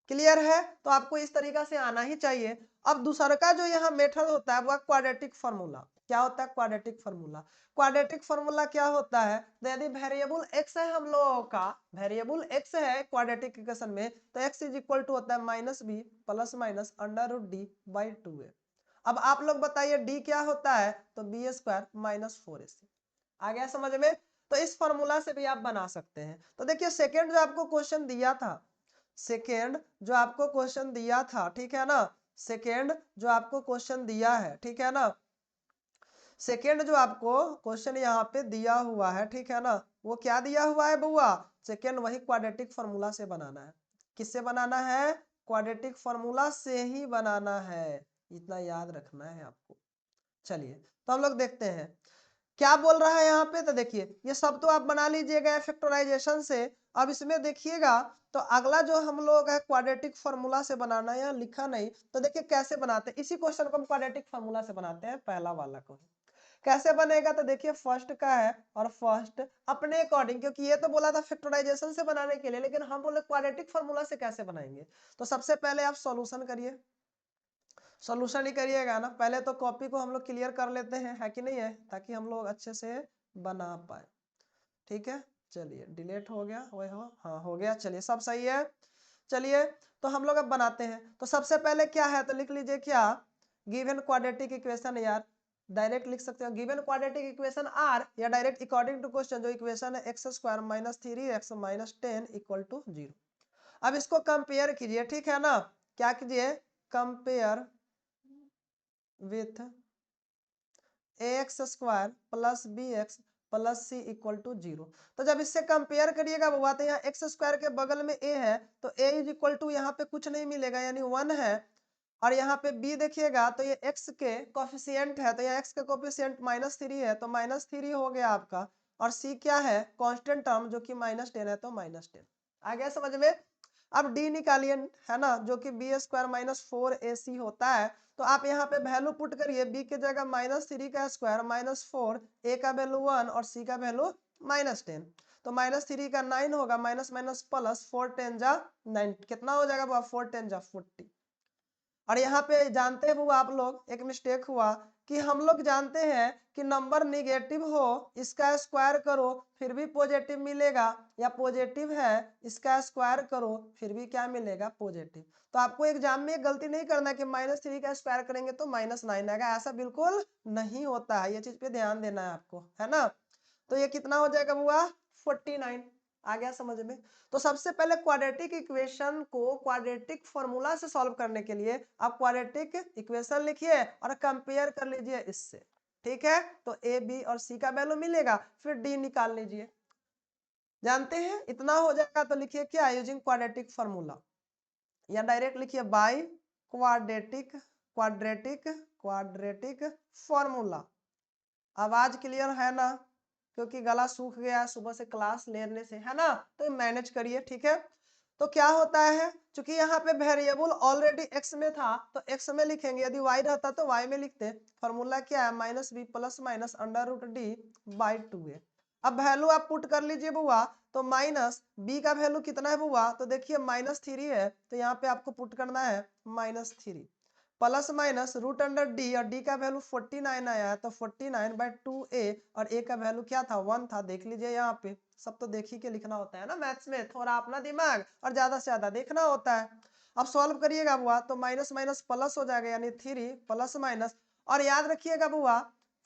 क्लियर है? तो आपको इस तरीका से आना ही चाहिए। अब दूसरा का जो यहाँ मेथड होता है वह क्वाड्रेटिक फार्मूला। क्या होता है क्वाड्रेटिक फार्मूला? क्वाड्रेटिक फार्मूला क्या होता है, तो यदि वेरिएबल x है हम लोगों का, वेरिएबल x है क्वाड्रेटिक इक्वेशन में, तो x = होता है -b ± √d/2a। अब आप लोग बताइए d क्या होता है, तो b² - 4ac। आ गया समझ में? तो इस फार्मूला से भी आप बना सकते हैं। तो देखिए सेकेंड जो आपको क्वेश्चन दिया था, सेकेंड जो आपको क्वेश्चन दिया था, ठीक है ना, सेकेंड जो आपको क्वेश्चन दिया है, ठीक है ना, सेकेंड जो आपको क्वेश्चन यहाँ पे दिया हुआ है, ठीक है ना, वो क्या दिया हुआ है बुआ, सेकेंड वही क्वाड्रेटिक फार्मूला से बनाना है। किससे बनाना है? क्वाड्रेटिक फार्मूला से ही बनाना है, इतना याद रखना है आपको। चलिए तो हम लोग देखते हैं क्या बोल रहा है यहाँ पे। तो देखिए ये सब तो आप बना लीजिएगा फैक्टराइजेशन से। अब इसमें देखिएगा तो अगला जो हम लोग है क्वाड्रेटिक फार्मूला से बनाना है, यहाँ लिखा नहीं, तो देखिए कैसे बनाते हैं। इसी क्वेश्चन को हम क्वाड्रेटिक फार्मूला से बनाते हैं, पहला वाला को। कैसे बनेगा, तो देखिए फर्स्ट का है, और फर्स्ट अपने अकॉर्डिंग, क्योंकि ये तो बोला था फैक्टराइजेशन से बनाने के लिए, लेकिन हम बोले क्वाड्रेटिक फार्मूला से कैसे बनाएंगे। तो सबसे पहले आप सॉल्यूशन करिए, सॉल्यूशन ही करिएगा ना। पहले तो कॉपी को हम लोग क्लियर कर लेते हैं, है कि नहीं है, ताकि हम लोग अच्छे से बना पाए। ठीक है, चलिए डिलीट हो गया, वही हो, हाँ हो गया, चलिए सब सही है। चलिए तो हम लोग अब बनाते हैं। तो सबसे पहले क्या है, तो लिख लीजिए क्या, गिवन क्वाड्रेटिक इक्वेशन, यार डायरेक्ट लिख सकते हो गिवन क्वाड्रेटिक इक्वेशन आर, या डायरेक्ट अकॉर्डिंग टू क्वेश्चन जो इक्वेशन है x² - 3x - 10 = 0। अब इसको कंपेयर कीजिए, ठीक है ना, क्या कीजिए, compare with ax² + bx + c = 0। तो जब इससे कंपेयर करिएगा बुआ, तो यहाँ x² के बगल में a है, तो a = यहाँ पे कुछ नहीं मिलेगा, यानी 1 है। और यहाँ पे b देखिएगा तो ये x के कोफिशिएंट है, तो यहाँ x का कोफिशिएंट -3 है, तो -3 हो गया आपका। और c क्या है, कांस्टेंट टर्म, जो कि -10 है, तो -10 आ गया समझ में। अब d निकालिए, है ना, जो कि b² - 4ac होता है। तो आप यहाँ पे वैल्यू पुट करिए, b की जगह -3 का स्क्वायर -4, a का वैल्यू 1 और c का वैल्यू -10। तो -3 का 9 होगा, माइनस माइनस प्लस, 4 10 जा 9, कितना हो जाएगा, 4 10 जा 40। और यहाँ पे जानते हैं आप लोग, एक मिस्टेक हुआ कि हम लोग जानते हैं कि नंबर निगेटिव हो इसका स्क्वायर करो फिर भी पॉजिटिव मिलेगा, या पॉजिटिव है इसका स्क्वायर करो फिर भी क्या मिलेगा, पॉजिटिव। तो आपको एग्जाम में गलती नहीं करना कि -3 का स्क्वायर करेंगे तो -9 आएगा, ऐसा बिल्कुल नहीं होता है, ये चीज पे ध्यान देना है आपको, है ना। तो ये कितना हो जाएगा बुआ, 49। आ गया समझ में। तो सबसे पहले क्वाड्रेटिक इक्वेशन को क्वाड्रेटिक फॉर्मूला से सॉल्व करने के लिए आप क्वाड्रेटिक इक्वेशन लिखिए और कंपेयर कर लीजिए इससे, ठीक है। तो ए बी और सी का वैल्यू मिलेगा, फिर डी निकाल लीजिए, जानते हैं इतना हो जाएगा। तो लिखिए क्या, यूजिंग क्वाड्रेटिक फॉर्मूला, या डायरेक्ट लिखिए by quadratic quadratic quadratic formula. आवाज क्लियर है ना, क्योंकि गला सूख गया सुबह से क्लास लेने से, है ना, तो मैनेज करिए, ठीक है। तो क्या होता है, क्योंकि यहाँ पे वेरिएबल ऑलरेडी x में था तो x में लिखेंगे, यदि y रहता तो y में लिखते। फॉर्मूला क्या है, -b ± √d/2a। अब वैल्यू आप पुट कर लीजिए बुआ, तो -b का वैल्यू कितना है बुआ, तो देखिए -3 है, तो यहाँ पे आपको पुट करना है -3, plus minus root under d, और डी का वैल्यू 49 आया है, तो 49/2a, और a का वैल्यू क्या था 1 था। देख लीजिए यहाँ पे, सब तो देख ही के लिखना होता है ना मैथ्स में, थोड़ा अपना दिमाग और ज्यादा से ज्यादा देखना होता है। अब सॉल्व करिएगा बुआ, तो माइनस माइनस प्लस हो जाएगा, यानी 3 प्लस माइनस, और याद रखिएगा बुआ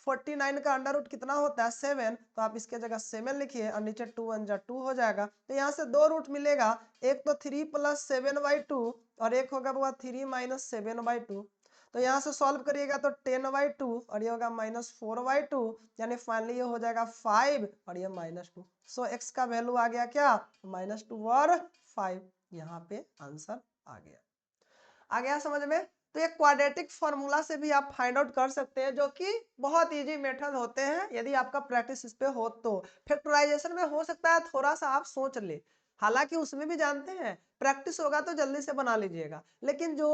49 का अंडर रूट कितना होता है 7, तो आप इसके जगह 7 लिखिए, और नीचे 2 1 जा 2 हो जाएगा। तो यहाँ से दो रूट मिलेगा, एक तो 3 + 7/2, और एक होगा बुआ 3 - 7/2। तो यहाँ से सॉल्व करिएगा तो 10/2, और ये होगा -4/2, यानी फाइनली ये हो जाएगा 5, और ये -2। सो एक्स का वैल्यू आ गया क्या -2 और 5, यहाँ पे आंसर आ गया समझ में। तो ये क्वाड्रेटिक फॉर्मूला से भी आप फाइंड आउट कर सकते हैं, जो कि बहुत इजी मेथड होते हैं यदि आपका प्रैक्टिस इस पे हो तो। फैक्टराइजेशन में हो सकता है थोड़ा सा आप सोच ले, हालांकि उसमें भी जानते हैं प्रैक्टिस होगा तो जल्दी से बना लीजिएगा, लेकिन जो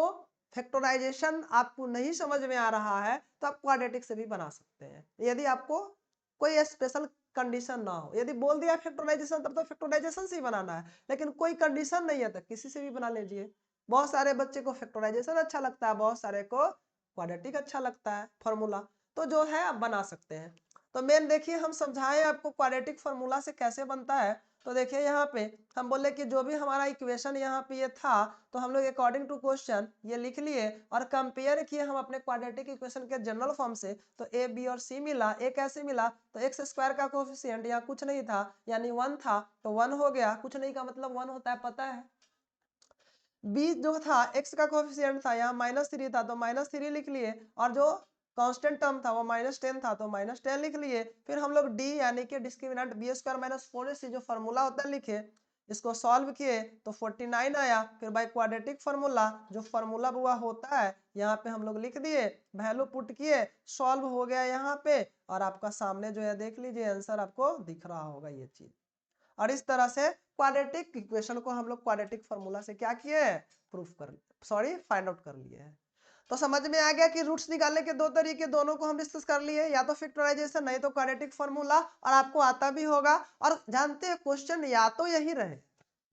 फैक्टराइजेशन आपको नहीं समझ में आ रहा है तो आप क्वाड्रेटिक से भी बना सकते हैं, यदि आपको कोई स्पेशल कंडीशन ना हो। यदि बोल दिया फैक्टराइजेशन तब तो फैक्टराइजेशन से ही बनाना है, लेकिन कोई कंडीशन नहीं है तो किसी से भी बना लीजिए। बहुत सारे बच्चे को फैक्टराइजेशन अच्छा लगता है, बहुत सारे को क्वाड्रेटिक अच्छा लगता है फॉर्मूला, तो जो है आप बना सकते हैं। तो मेन देखिए हम समझाएं आपको क्वाड्रेटिक फॉर्मूला से कैसे बनता है। तो देखिए यहाँ पे हम बोले कि जो भी हमारा इक्वेशन यहाँ पे ये था, तो हम लोग अकॉर्डिंग टू क्वेश्चन ये लिख लिए और कंपेयर किए हम अपने क्वाड्रेटिक इक्वेशन के जनरल फॉर्म से। तो ए बी और सी मिला, ए कैसे मिला, तो एक्स स्क्वायर का कोफिशिएंट यहाँ कुछ नहीं था यानी 1 था, तो 1 हो गया। कुछ नहीं का मतलब 1 होता है, पता है। बी जो था एक्स का कोफिशिएंट था यहाँ -3 था, तो -3 लिख लिए, और जो कांस्टेंट टर्म था वो -10 था, तो -10 लिख लिए। फिर हम लोग डी यानी कि डिस्क्रिमिनेंट b² - 4ac जो फॉर्मूला होता है लिखे, इसको सॉल्व किए तो 49 आया। फिर बाय क्वाड्रेटिक फॉर्मूला जो फॉर्मूला हुआ होता है यहाँ पे हम लोग लिख दिए, वैल्यू पुट किए, सॉल्व हो गया यहाँ पे, और आपका सामने जो है देख लीजिए आंसर आपको दिख रहा होगा ये चीज। और इस तरह से क्वाड्रेटिक इक्वेशन को हम लोग क्वाड्रेटिक फॉर्मूला से क्या किए प्रूफ कर सॉरी फाइंड आउट कर लिए हैं। तो समझ में आ गया कि रूट्स निकालने के दो तरीके, दोनों को हम डिस्कस कर लिए, या तो फैक्टराइजेशन नहीं तो क्वाड्रेटिक फॉर्मूला, और आपको आता भी होगा। और जानते हैं क्वेश्चन या तो यही रहे,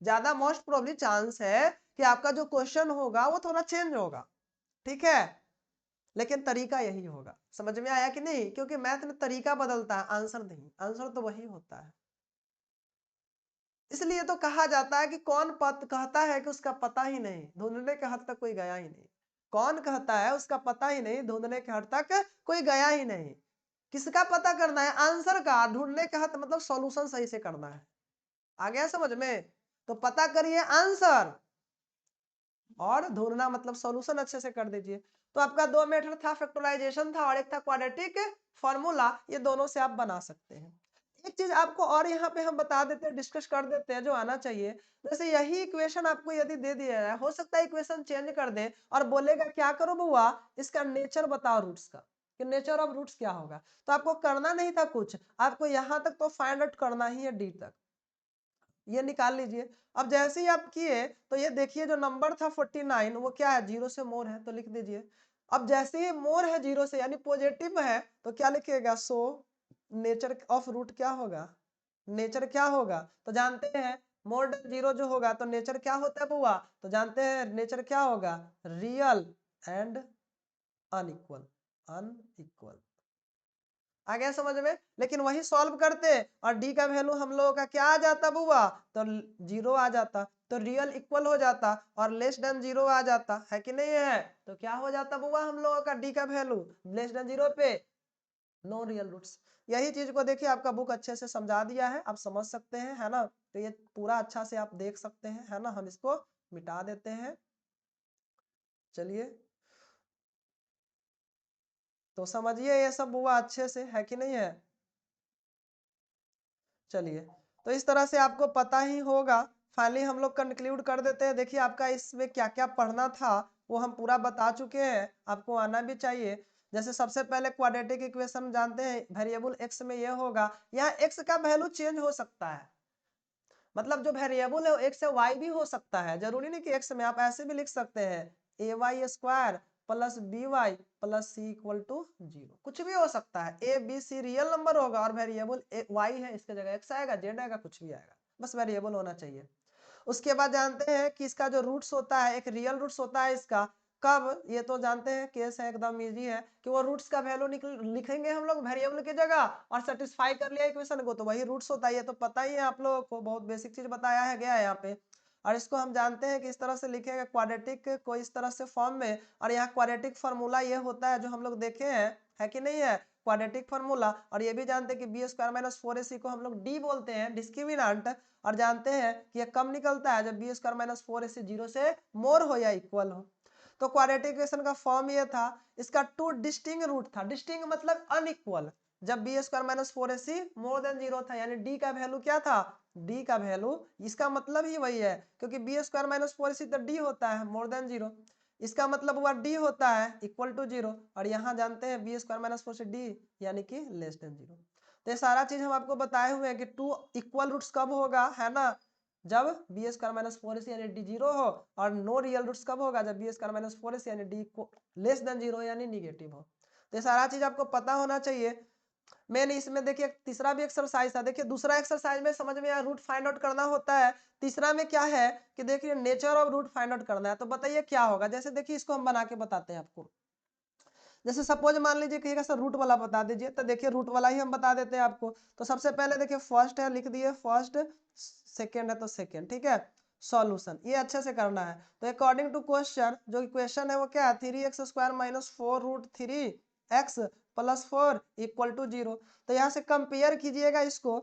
ज्यादा मोस्ट प्रोबेबली चांस है कि आपका जो क्वेश्चन होगा वो थोड़ा चेंज होगा, ठीक है, लेकिन तरीका यही होगा। समझ में आया कि नहीं, क्योंकि मैथ में तरीका बदलता है, आंसर नहीं, आंसर तो वही होता है। इसलिए तो कहा जाता है कि कौन कहता है कि उसका पता ही नहीं, ढूंढने के हद तक कोई गया ही नहीं। कौन कहता है उसका पता ही नहीं, ढूंढने के हद तक कोई गया ही नहीं। किसका पता करना है, आंसर का। ढूंढने के हद मतलब सॉल्यूशन सही से करना है। आ गया समझ में। तो पता करिए आंसर, और ढूंढना मतलब सॉल्यूशन अच्छे से कर दीजिए। तो आपका दो मेथड था, फैक्टराइजेशन था और एक था क्वाड्रेटिक फॉर्मूला, ये दोनों से आप बना सकते हैं। एक चीज आपको और यहाँ पे हम बता देते हैं, डिस्कस कर देते हैं जो आना चाहिए। जैसे यही इक्वेशन आपको यदि दे दिया है, हो सकता है इक्वेशन चेंज कर दे और बोलेगा क्या करो बुआ, इसका नेचर बताओ रूट्स का, कि नेचर ऑफ रूट्स क्या होगा। तो आपको करना नहीं था कुछ, आपको यहाँ तक तो फाइंड आउट करना ही है, डी तक ये निकाल लीजिए। अब जैसे ही आप किए तो ये देखिए जो नंबर था 49 वो क्या है, 0 से मोर है, तो लिख दीजिए। अब जैसे ही मोर है 0 से यानी पॉजिटिव है, तो क्या लिखिएगा, सो नेचर ऑफ रूट क्या होगा, नेचर क्या होगा, तो जानते हैं मोर देन 0 जो होगा तो नेचर क्या होता है बुआ, तो जानते हैं नेचर क्या होगा, रियल एंड अनइक्वल, अनइक्वल। आ गया समझ में। लेकिन वही सॉल्व करते और डी का वैल्यू हम लोगों का क्या आ जाता बुआ, तो 0 आ जाता, तो रियल इक्वल हो जाता और लेस देन 0 आ जाता है कि नहीं है। तो क्या हो जाता बुआ हम लोगों का डी का वैल्यू लेस देन 0 पे नो रियल रूट्स। यही चीज को देखिए आपका बुक अच्छे से समझा दिया है, आप समझ सकते हैं, है ना। तो ये पूरा अच्छा से आप देख सकते हैं, है ना। हम इसको मिटा देते हैं, चलिए। तो समझिए ये सब बुआ अच्छे से, है कि नहीं है। चलिए, तो इस तरह से आपको पता ही होगा। फाइनली हम लोग कंक्लूड कर देते हैं। देखिए आपका इसमें क्या क्या पढ़ना था वो हम पूरा बता चुके हैं, आपको आना भी चाहिए। जैसे सबसे पहले क्वाड्रेटिक इक्वेशन जानते हैं, वेरिएबल एक्स में ये होगा, यहाँ एक्स का वैल्यू चेंज हो सकता है, मतलब जो वेरिएबल है वो एक्स से वाई भी हो सकता है, जरूरी नहीं कि एक्स में, आप ऐसे भी लिख सकते हैं ay² + by + c = 0, कुछ भी हो सकता है। A b c real number होगा और वेरिएबल वाई है, इसके जगह एक्स आएगा, जेड आएगा, कुछ भी आएगा, बस वेरिएबल होना चाहिए। उसके बाद जानते हैं कि इसका जो रूट्स होता है, एक रियल रूट्स होता है इसका, कब, ये तो जानते हैं केस है एकदम इजी है कि वो रूट्स का वैल्यू लिखेंगे हम लोग वेरिएबल की जगह और सेटिस्फाई कर लिया इक्वेशन को, तो वही रूट्स होता है। ये तो पता ही है आप लोगों को, बहुत बेसिक चीज बताया है गया है यहाँ पे। और इसको हम जानते हैं कि इस तरह से लिखेंगे क्वाड्रेटिक को इस तरह से फॉर्म में, और यहाँ क्वाड्रेटिक फार्मूला ये होता है जो हम लोग देखे हैं, है कि नहीं है, क्वाड्रेटिक फार्मूला। और ये भी जानते हैं कि बी स्क्वायर माइनस 4ac को हम लोग डी बोलते हैं, डिस्क्रिमिनेंट। और जानते हैं कि ये कब निकलता है, जब बी स्क्वायर माइनस 4ac 0 से मोर हो या इक्वल हो। तो क्वाड्रेटिक इक्वेशन का फॉर्म ये था, इसका टू डिस्टिंग रूट था, डिस्टिंग मतलब अनइक्वल, जब b square minus 4ac more than 0 था, यानी डी का वैल्यू क्या था, डी का वैल्यू, इसका मतलब ही वही है, क्योंकि बी स्क्वायर माइनस 4ac तो डी होता है मोर देन 0, इसका मतलब हुआ डी होता है इक्वल टू 0। और यहाँ जानते हैं बी स्क्वायर माइनस 4 से डी यानी कि लेस देन 0। तो ये सारा चीज हम आपको बताए हुए हैं कि टू इक्वल रूट्स कब होगा, है ना, जब बी स्क्वायर माइनस 4ac यानी डी 0 हो, और नो रियल रूट्स कब होगा, जब बी स्क्वायर माइनस 4ac यानी डी लेस देन 0 यानी निगेटिव हो। तो ये सारा चीज आपको पता होना चाहिए। मैंने इसमें देखिए तीसरा भी एक्सरसाइज था, देखिए दूसरा एक्सरसाइज में समझ में आया रूट फाइंड आउट करना होता है, तीसरा में क्या है कि देखिए nature of root find out करना है। तो बताइए क्या होगा, जैसे देखिए इसको हम बना के बताते हैं आपको। जैसे सपोज मान लीजिए कहिएगा सर रूट वाला बता दीजिए, तो देखिए रूट वाला ही हम बता देते हैं आपको। तो सबसे पहले देखिए फर्स्ट है, लिख दिए फर्स्ट, सेकेंड है तो सेकेंड, ठीक है। सॉल्यूशन ये अच्छे से करना है। तो अकॉर्डिंग टू क्वेश्चन, जो क्वेश्चन है वो क्या है, 3x² minus 4√3x plus 4 equal to 0। तो यहाँ से कंपेयर कीजिएगा इसको,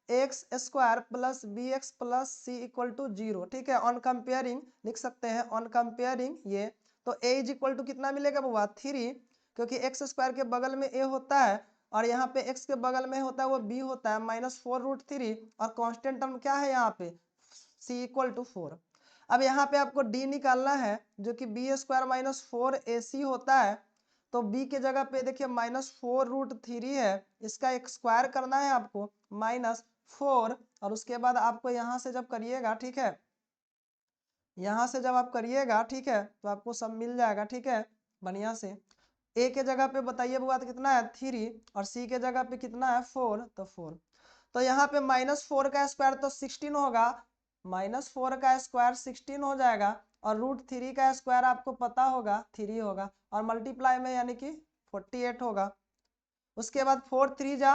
x² plus bx plus c equal to 0, ठीक है। ऑन कंपेयरिंग लिख सकते हैं, ऑन कंपेयरिंग ये, तो a इज इक्वल टू कितना मिलेगा बुआ 3, क्योंकि x² के बगल में a होता है और यहाँ पे x के बगल में होता है वो b होता है, माइनस 4√3, और कांस्टेंट टर्म क्या है यहाँ पे c इक्वल टू 4। अब यहाँ पे आपको d निकालना है जो कि b² माइनस 4ac होता है। तो b के जगह पे देखिए माइनस 4√3 है, इसका एक स्क्वायर करना है आपको, माइनस 4, और उसके बाद आपको यहाँ से जब करिएगा, ठीक है, यहाँ से जब आप करिएगा, ठीक है, तो आपको सब मिल जाएगा, ठीक है, बढ़िया से। ए के जगह पे बताइए बुआ तो कितना है 3, और सी के जगह पे कितना है 4, तो 4। तो यहाँ पे माइनस 4 का स्क्वायर तो 16 होगा, माइनस 4 का स्क्वायर 16 हो जाएगा, और √3 का स्क्वायर आपको पता होगा 3 होगा, और मल्टीप्लाई में यानी कि 48 होगा। उसके बाद 4 3 जा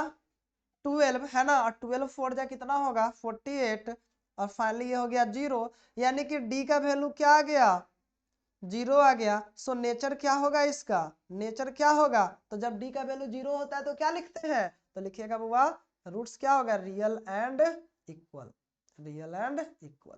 12 है ना, और 12 4 जा कितना होगा 48, और फाइनली ये हो गया 0, यानी कि डी का वैल्यू क्या आ गया 0 आ गया। सो नेचर क्या होगा इसका, नेचर क्या होगा, तो जब डी का वैल्यू 0 होता है तो क्या लिखते हैं, तो लिखिएगा बुआ रूट्स क्या होगा real and equal, real and equal.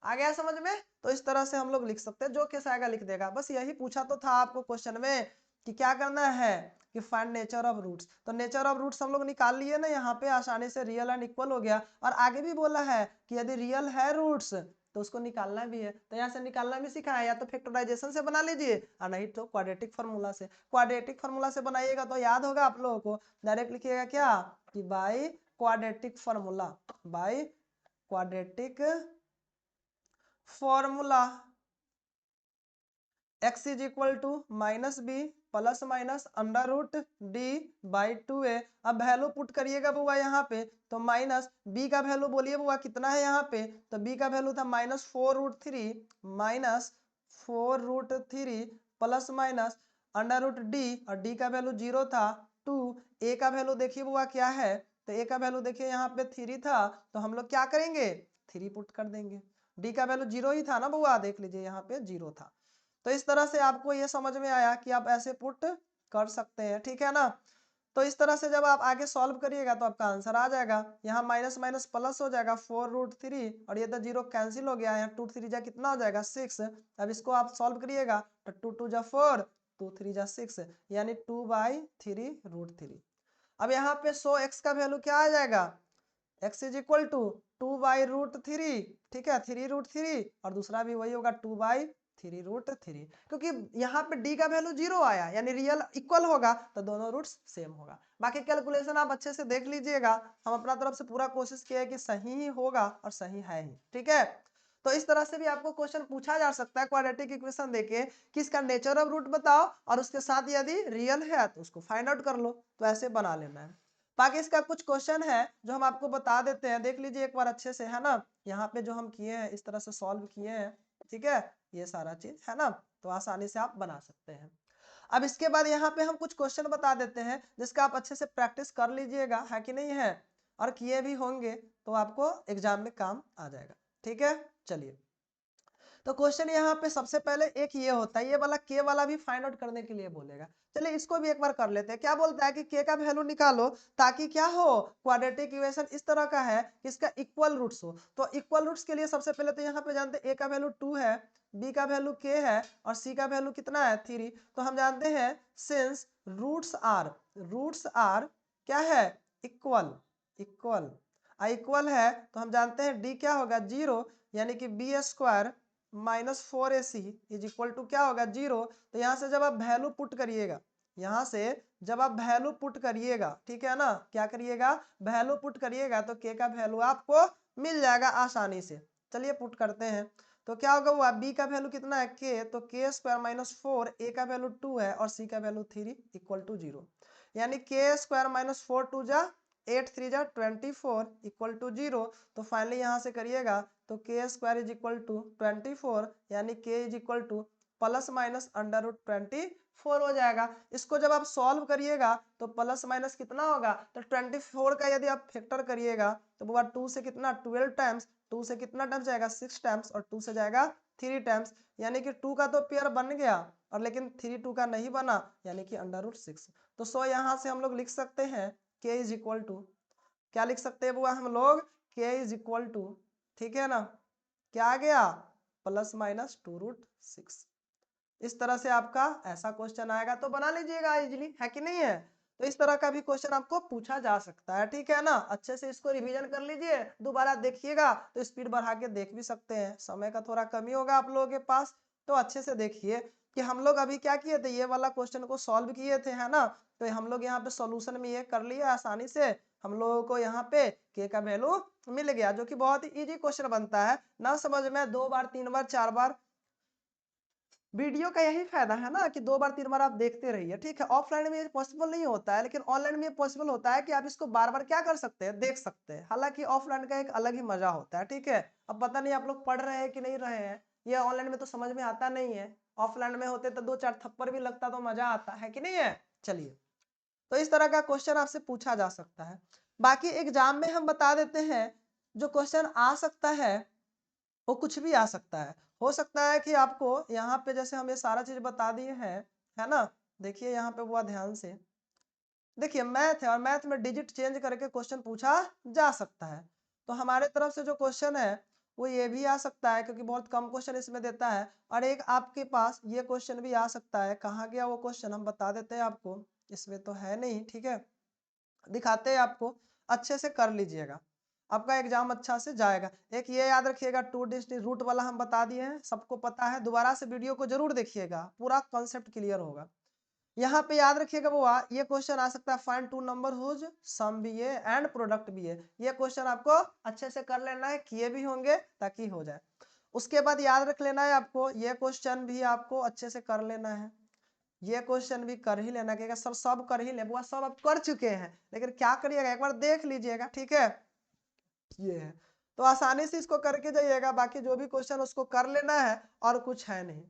आ गया समझ में। तो इस तरह से हम लोग लिख सकते हैं, जो कैसा आएगा लिख देगा, बस यही पूछा तो था आपको क्वेश्चन में कि क्या करना है कि फाइंड नेचर ऑफ रूट्स। तो नेचर ऑफ रूट्स हम लोग निकाल लिए ना, यहाँ पे आसानी से रियल एंड इक्वल हो गया। और आगे भी बोला है कि यदि रियल है रूट्स तो उसको निकालना भी है, तो यहाँ से निकालना भी सीखा है, या तो फैक्टराइजेशन से बना लीजिए और नहीं तो क्वाड्रेटिक फार्मूला से। क्वाड्रेटिक फार्मूला से बनाइएगा तो याद होगा आप लोगों को, डायरेक्ट लिखिएगा क्या कि by quadratic formula, by quadratic formula x is equal to minus b plus minus under root d by 2a। अब वैल्यू पुट करिएगा बुआ यहाँ पे, तो माइनस b का वैल्यू बोलिए बुआ कितना है यहाँ पे, तो b का वैल्यू था minus 4√3 minus 4√3 plus minus under root d, और d का वैल्यू 0 था 2। a का वैल्यू देखिए बुआ क्या है, तो a का वैल्यू देखिए यहाँ पे 3 था, तो हम लोग क्या करेंगे 3 पुट कर देंगे। d का वैल्यू 0 ही था ना बुआ, देख लीजिए यहाँ पे 0 था। तो इस तरह से आपको ये समझ में आया कि आप ऐसे पुट कर सकते हैं, ठीक है ना। तो इस तरह से जब आप आगे सॉल्व करिएगा तो आपका आंसर आ जाएगा। यहाँ माइनस माइनस प्लस हो जाएगा 4√3, और ये तो 0 कैंसिल हो गया, यहाँ 2 3 जा कितना हो जाएगा 6। अब इसको आप सॉल्व करिएगा तो 2 2 जा 4, 2 3 जा 6, यानी 2/3√3। अब यहाँ पे 100 x का वैल्यू क्या आ जाएगा, x इज इक्वल टू 2/√3, ठीक है, 3√3, और दूसरा भी वही होगा 2/3√3, क्योंकि यहाँ पे d का वैल्यू 0 आया यानी रियल इक्वल होगा, तो दोनों रूट्स सेम होगा। बाकी कैलकुलेशन आप अच्छे से देख लीजिएगा, हम अपना तरफ से पूरा कोशिश किया है कि सही ही होगा और सही है ही, ठीक है। तो इस तरह से भी आपको क्वेश्चन पूछा जा सकता है क्वाड्रेटिक इक्वेशन देके कि इसका नेचर ऑफ रूट बताओ, और उसके साथ यदि रियल है तो उसको फाइंड आउट कर लो, तो ऐसे बना लेना है। बाकी इसका कुछ क्वेश्चन है जो हम आपको बता देते हैं, देख लीजिए एक बार अच्छे से, है ना। यहाँ पे जो हम किए हैं इस तरह से सॉल्व किए हैं, ठीक है, ये सारा चीज है ना। तो आसानी से आप बना सकते हैं। अब इसके बाद यहाँ पे हम कुछ क्वेश्चन बता देते हैं जिसका आप अच्छे से प्रैक्टिस कर लीजिएगा, है कि नहीं है, और किए भी होंगे तो आपको एग्जाम में काम आ जाएगा। ठीक है, चलिए। तो क्वेश्चन यहाँ पे सबसे पहले एक ये होता है, ये वाला के वाला भी फाइंड आउट करने के लिए बोलेगा। चलिए इसको भी एक बार कर लेते हैं। क्या बोलता है कि के का वैल्यू निकालो ताकि क्या हो, क्वाड्रेटिक इक्वेशन इस तरह का है कि इसका इक्वल रूट्स हो। तो इक्वल रूट्स के लिए सबसे पहले तो यहाँ पे जानते हैं ए का वैल्यू 2 है, बी का वैल्यू के है और सी का वैल्यू कितना है 3। तो हम जानते हैं सिंस रूट्स आर क्या है, इक्वल इक्वल इक्वल है, तो हम जानते हैं डी क्या होगा 0, यानी कि b square -4ac is equal to क्या होगा 0। तो यहाँ से जब आप वैल्यू पुट करिएगा, यहाँ से जब आप वैल्यू पुट करिएगा, ठीक है ना, क्या करिएगा, वैल्यू पुट करिएगा तो के का वैल्यू आपको मिल जाएगा आसानी से। चलिए पुट करते हैं। तो क्या होगा, वो बी का वैल्यू कितना है के, तो के स्क्वायर -4, ए का वैल्यू 2 है और सी का वैल्यू 3 इक्वल टू 0, यानी के स्क्वायर -4 2 जा 8 3 जा 24 इक्वल टू 0। तो फाइनली यहाँ से करिएगा तो के स्क्वायर इज इक्वल टू 24, यानी के is equal two plus minus √24 हो जाएगा। इसको जब आप सॉल्व करिएगा तो प्लस माइनस कितना होगा, तो 24 का यदि आप फैक्टर करिएगा तो वो 2 से कितना 12 टाइम्स, 2 से कितना टाइम्स जाएगा 6 टाइम्स और 2 से जाएगा 3 टाइम्स, यानी कि 2 का तो पेयर बन गया और लेकिन 3 2 का नहीं बना, यानी कि √6। तो सो यहाँ से हम लोग लिख सकते हैं के इज इक्वल टू, क्या लिख सकते हैं बुआ हम लोग, के इज इक्वल टू, ठीक है ना, क्या आ गया प्लस माइनस 2√6। इस तरह से आपका ऐसा क्वेश्चन आएगा तो बना लीजिएगा इजीली, है कि नहीं है। तो इस तरह का भी क्वेश्चन आपको पूछा जा सकता है, ठीक है ना। अच्छे से इसको रिवीजन कर लीजिए, दोबारा देखिएगा तो स्पीड बढ़ा के देख भी सकते हैं, समय का थोड़ा कमी होगा आप लोगों के पास, तो अच्छे से देखिए कि हम लोग अभी क्या किए थे, ये वाला क्वेश्चन को सॉल्व किए थे, है ना। तो हम लोग यहाँ पे सॉल्यूशन में ये कर लिया आसानी से, हम लोगों को यहाँ पे के का वैल्यू मिल गया, जो कि बहुत ही इजी क्वेश्चन बनता है ना, समझ में 2 बार 3 बार 4 बार। वीडियो का यही फायदा है ना कि 2 बार 3 बार आप देखते रहिए, ठीक है। ऑफलाइन में ये पॉसिबल नहीं होता है, लेकिन ऑनलाइन में ये पॉसिबल होता है कि आप इसको बार बार क्या कर सकते हैं, देख सकते हैं। हालांकि ऑफलाइन का एक अलग ही मजा होता है, ठीक है। अब पता नहीं आप लोग पढ़ रहे हैं कि नहीं रहे हैं, ये ऑनलाइन में तो समझ में आता नहीं है। ऑफलाइन में होते तो 2-4 थप्पड़ भी लगता तो मजा आता है कि नहीं है। चलिए, तो इस तरह का क्वेश्चन आपसे पूछा जा सकता है। बाकी एग्जाम में हम बता देते हैं जो क्वेश्चन आ सकता है वो कुछ भी आ सकता है। हो सकता है कि आपको यहाँ पे जैसे हम ये सारा चीज बता दिए हैं, है ना। देखिए यहाँ पे हुआ ध्यान से, देखिए मैथ है और मैथ में डिजिट चेंज करके क्वेश्चन पूछा जा सकता है। तो हमारे तरफ से जो क्वेश्चन है वो ये भी आ सकता है, क्योंकि बहुत कम क्वेश्चन इसमें देता है। और एक आपके पास ये क्वेश्चन भी आ सकता है, कहाँ गया वो क्वेश्चन, हम बता देते हैं आपको, इसमें तो है नहीं, ठीक है, दिखाते हैं आपको, अच्छे से कर लीजिएगा, आपका एग्जाम अच्छा से जाएगा। एक ये याद रखिएगा, 2 डिस्टेंस रूट वाला हम बता दिए हैं, सबको पता है। दोबारा से वीडियो को जरूर देखिएगा, पूरा कॉन्सेप्ट क्लियर होगा। यहाँ पे याद रखिएगा वो ये क्वेश्चन आ सकता है, फाइंड 2 नंबर हुज सम भी है एंड प्रोडक्ट भी है। ये क्वेश्चन आपको अच्छे से कर लेना है, किए भी होंगे ताकि हो जाए। उसके बाद याद रख लेना है आपको, ये क्वेश्चन भी आपको अच्छे से कर लेना है, ये क्वेश्चन भी कर ही लेना, कि सर सब कर ही ले, वो सब आप कर चुके हैं, लेकिन क्या करिएगा एक बार देख लीजिएगा, ठीक है। ये है तो आसानी से इसको करके जाइएगा, बाकी जो भी क्वेश्चन उसको कर लेना है और कुछ है नहीं।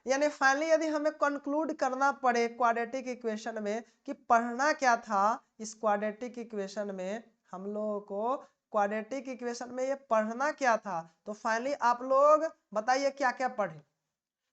यानी फाइनली यदि हमें कंक्लूड करना पड़े क्वाड्रेटिक इक्वेशन में कि पढ़ना क्या था, इस क्वाड्रेटिक इक्वेशन में हम लोगों को क्वाड्रेटिक इक्वेशन में ये पढ़ना क्या था, तो फाइनली आप लोग बताइए क्या क्या पढ़े।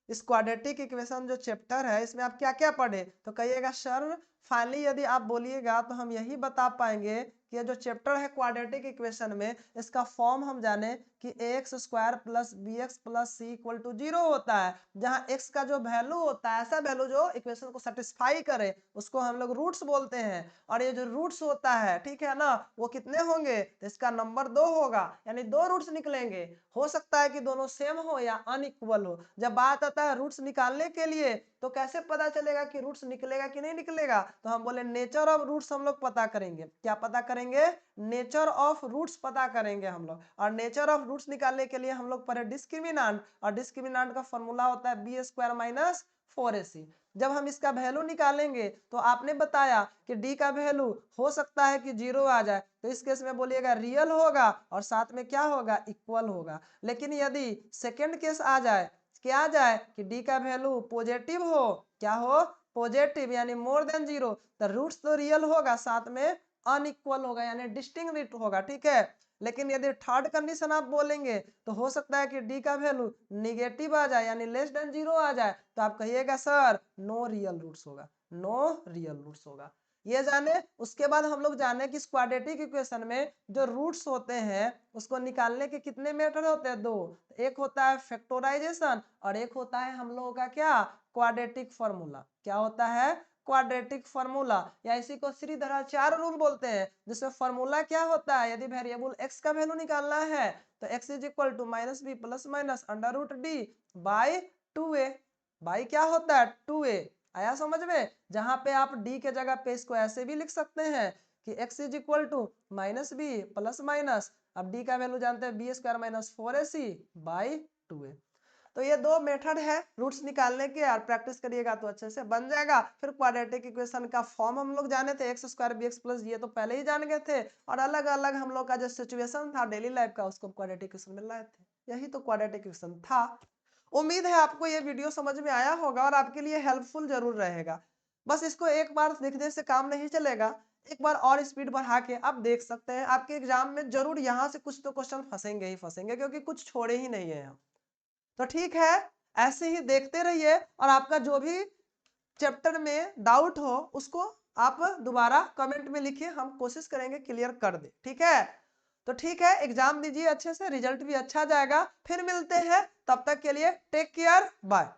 इस क्वाड्रेटिक इक्वेशन जो चैप्टर है इसमें आप क्या क्या पढ़े, तो कहिएगा सर फाइनली यदि आप बोलिएगा तो हम यही बता पाएंगे कि ये जो चैप्टर है क्वाड्रेटिक इक्वेशन में, इसका फॉर्म हम जाने कि ax square plus b x plus c equal to 0 होता है, जहां x का जो वैल्यू होता है, ऐसा वैल्यू जो इक्वेशन को सेटिस्फाई करे, उसको हम लोग रूट्स बोलते हैं। और ये जो रूट्स होता है, ठीक है ना, वो कितने होंगे, तो इसका नंबर 2 होगा, यानी 2 रूट्स निकलेंगे। हो सकता है कि दोनों सेम हो या अनइक्वल हो। जब बात आता है रूट्स निकालने के लिए तो कैसे पता चलेगा कि रूट्स निकलेगा कि नहीं निकलेगा, तो हम बोले नेचर ऑफ रूट्स हम लोग पता करेंगे। क्या पता करेंगे, नेचर ऑफ रूट्स पता करेंगे हम लोग। और नेचर ऑफ रूट्स निकालने के लिए हम लोग पढ़े डिस्क्रिमिनांट, और डिस्क्रिमिनांट का फॉर्मूला होता है बी स्क्वायर माइनस 4ac। जब हम इसका वैल्यू निकालेंगे तो आपने बताया कि डी का वैल्यू हो सकता है कि 0 आ जाए, तो इस केस में बोलिएगा रियल होगा और साथ में क्या होगा, इक्वल होगा। लेकिन यदि सेकेंड केस आ जाए क्या आ जाए कि डी का वैल्यू पॉजिटिव हो, क्या हो पॉजिटिव यानी मोर देन 0, तो रूट्स तो रियल होगा, साथ में अनइक्वल होगा यानी डिस्टिंक्ट होगा, ठीक है। लेकिन यदि थर्ड कंडीशन आप बोलेंगे तो हो सकता है कि डी का वैल्यू निगेटिव आ जाए यानी लेस देन 0 आ जाए, तो आप कहिएगा सर नो रियल रूट्स होगा, नो रियल रूट्स होगा। ये जाने। उसके बाद हम लोग जाने कि क्वाड्रेटिक इक्वेशन में जो रूट्स होते हैं उसको निकालने के कितने मेथड होते हैं, दो। एक होता है फैक्टराइजेशन और एक होता है हम लोगों का क्या क्वाड्रेटिक फॉर्मूला। क्या होता है क्वाड्रेटिक फॉर्मूला, या इसी को श्रीधराचार्य रूल बोलते हैं, जिसमें फॉर्मूला क्या होता है, यदि वेरिएबल x का वैल्यू निकालना है तो x is equal to minus b plus minus under root d by 2a। By क्या होता है 2a। आया समझ में। जहां पे आप d के जगह पे इसको ऐसे भी लिख सकते हैं कि x is equal to minus b plus minus, अब d का वैल्यू जानते हैं B square minus 4ac by 2a। तो ये दो मेथड है रूट्स निकालने के, और प्रैक्टिस करिएगा तो अच्छे से बन जाएगा। फिर क्वाड्रेटिक इक्वेशन का फॉर्म हम लोग जाने थे, x square b x plus, ये तो पहले ही जान गए थे, और अलग अलग हम लोग का जो सिचुएशन था डेली लाइफ का उसको क्वाड्रेटिक इक्वेशन में लाए थे। यही तो क्वाड्रेटिक इक्वेशन था। उम्मीद है आपको ये वीडियो समझ में आया होगा और आपके लिए हेल्पफुल जरूर रहेगा। बस इसको एक बार देखने से काम नहीं चलेगा, एक बार और स्पीड बढ़ा के आप देख सकते हैं। आपके एग्जाम में जरूर यहाँ से कुछ तो क्वेश्चन फंसेंगे ही फंसेंगे, क्योंकि कुछ छोड़े ही नहीं है हम। तो ठीक है, ऐसे ही देखते रहिए, और आपका जो भी चैप्टर में डाउट हो उसको आप दोबारा कमेंट में लिखिए, हम कोशिश करेंगे क्लियर कर दे, ठीक है। तो ठीक है, एग्जाम दीजिए अच्छे से, रिजल्ट भी अच्छा जाएगा। फिर मिलते हैं, तब तक के लिए टेक केयर, बाय।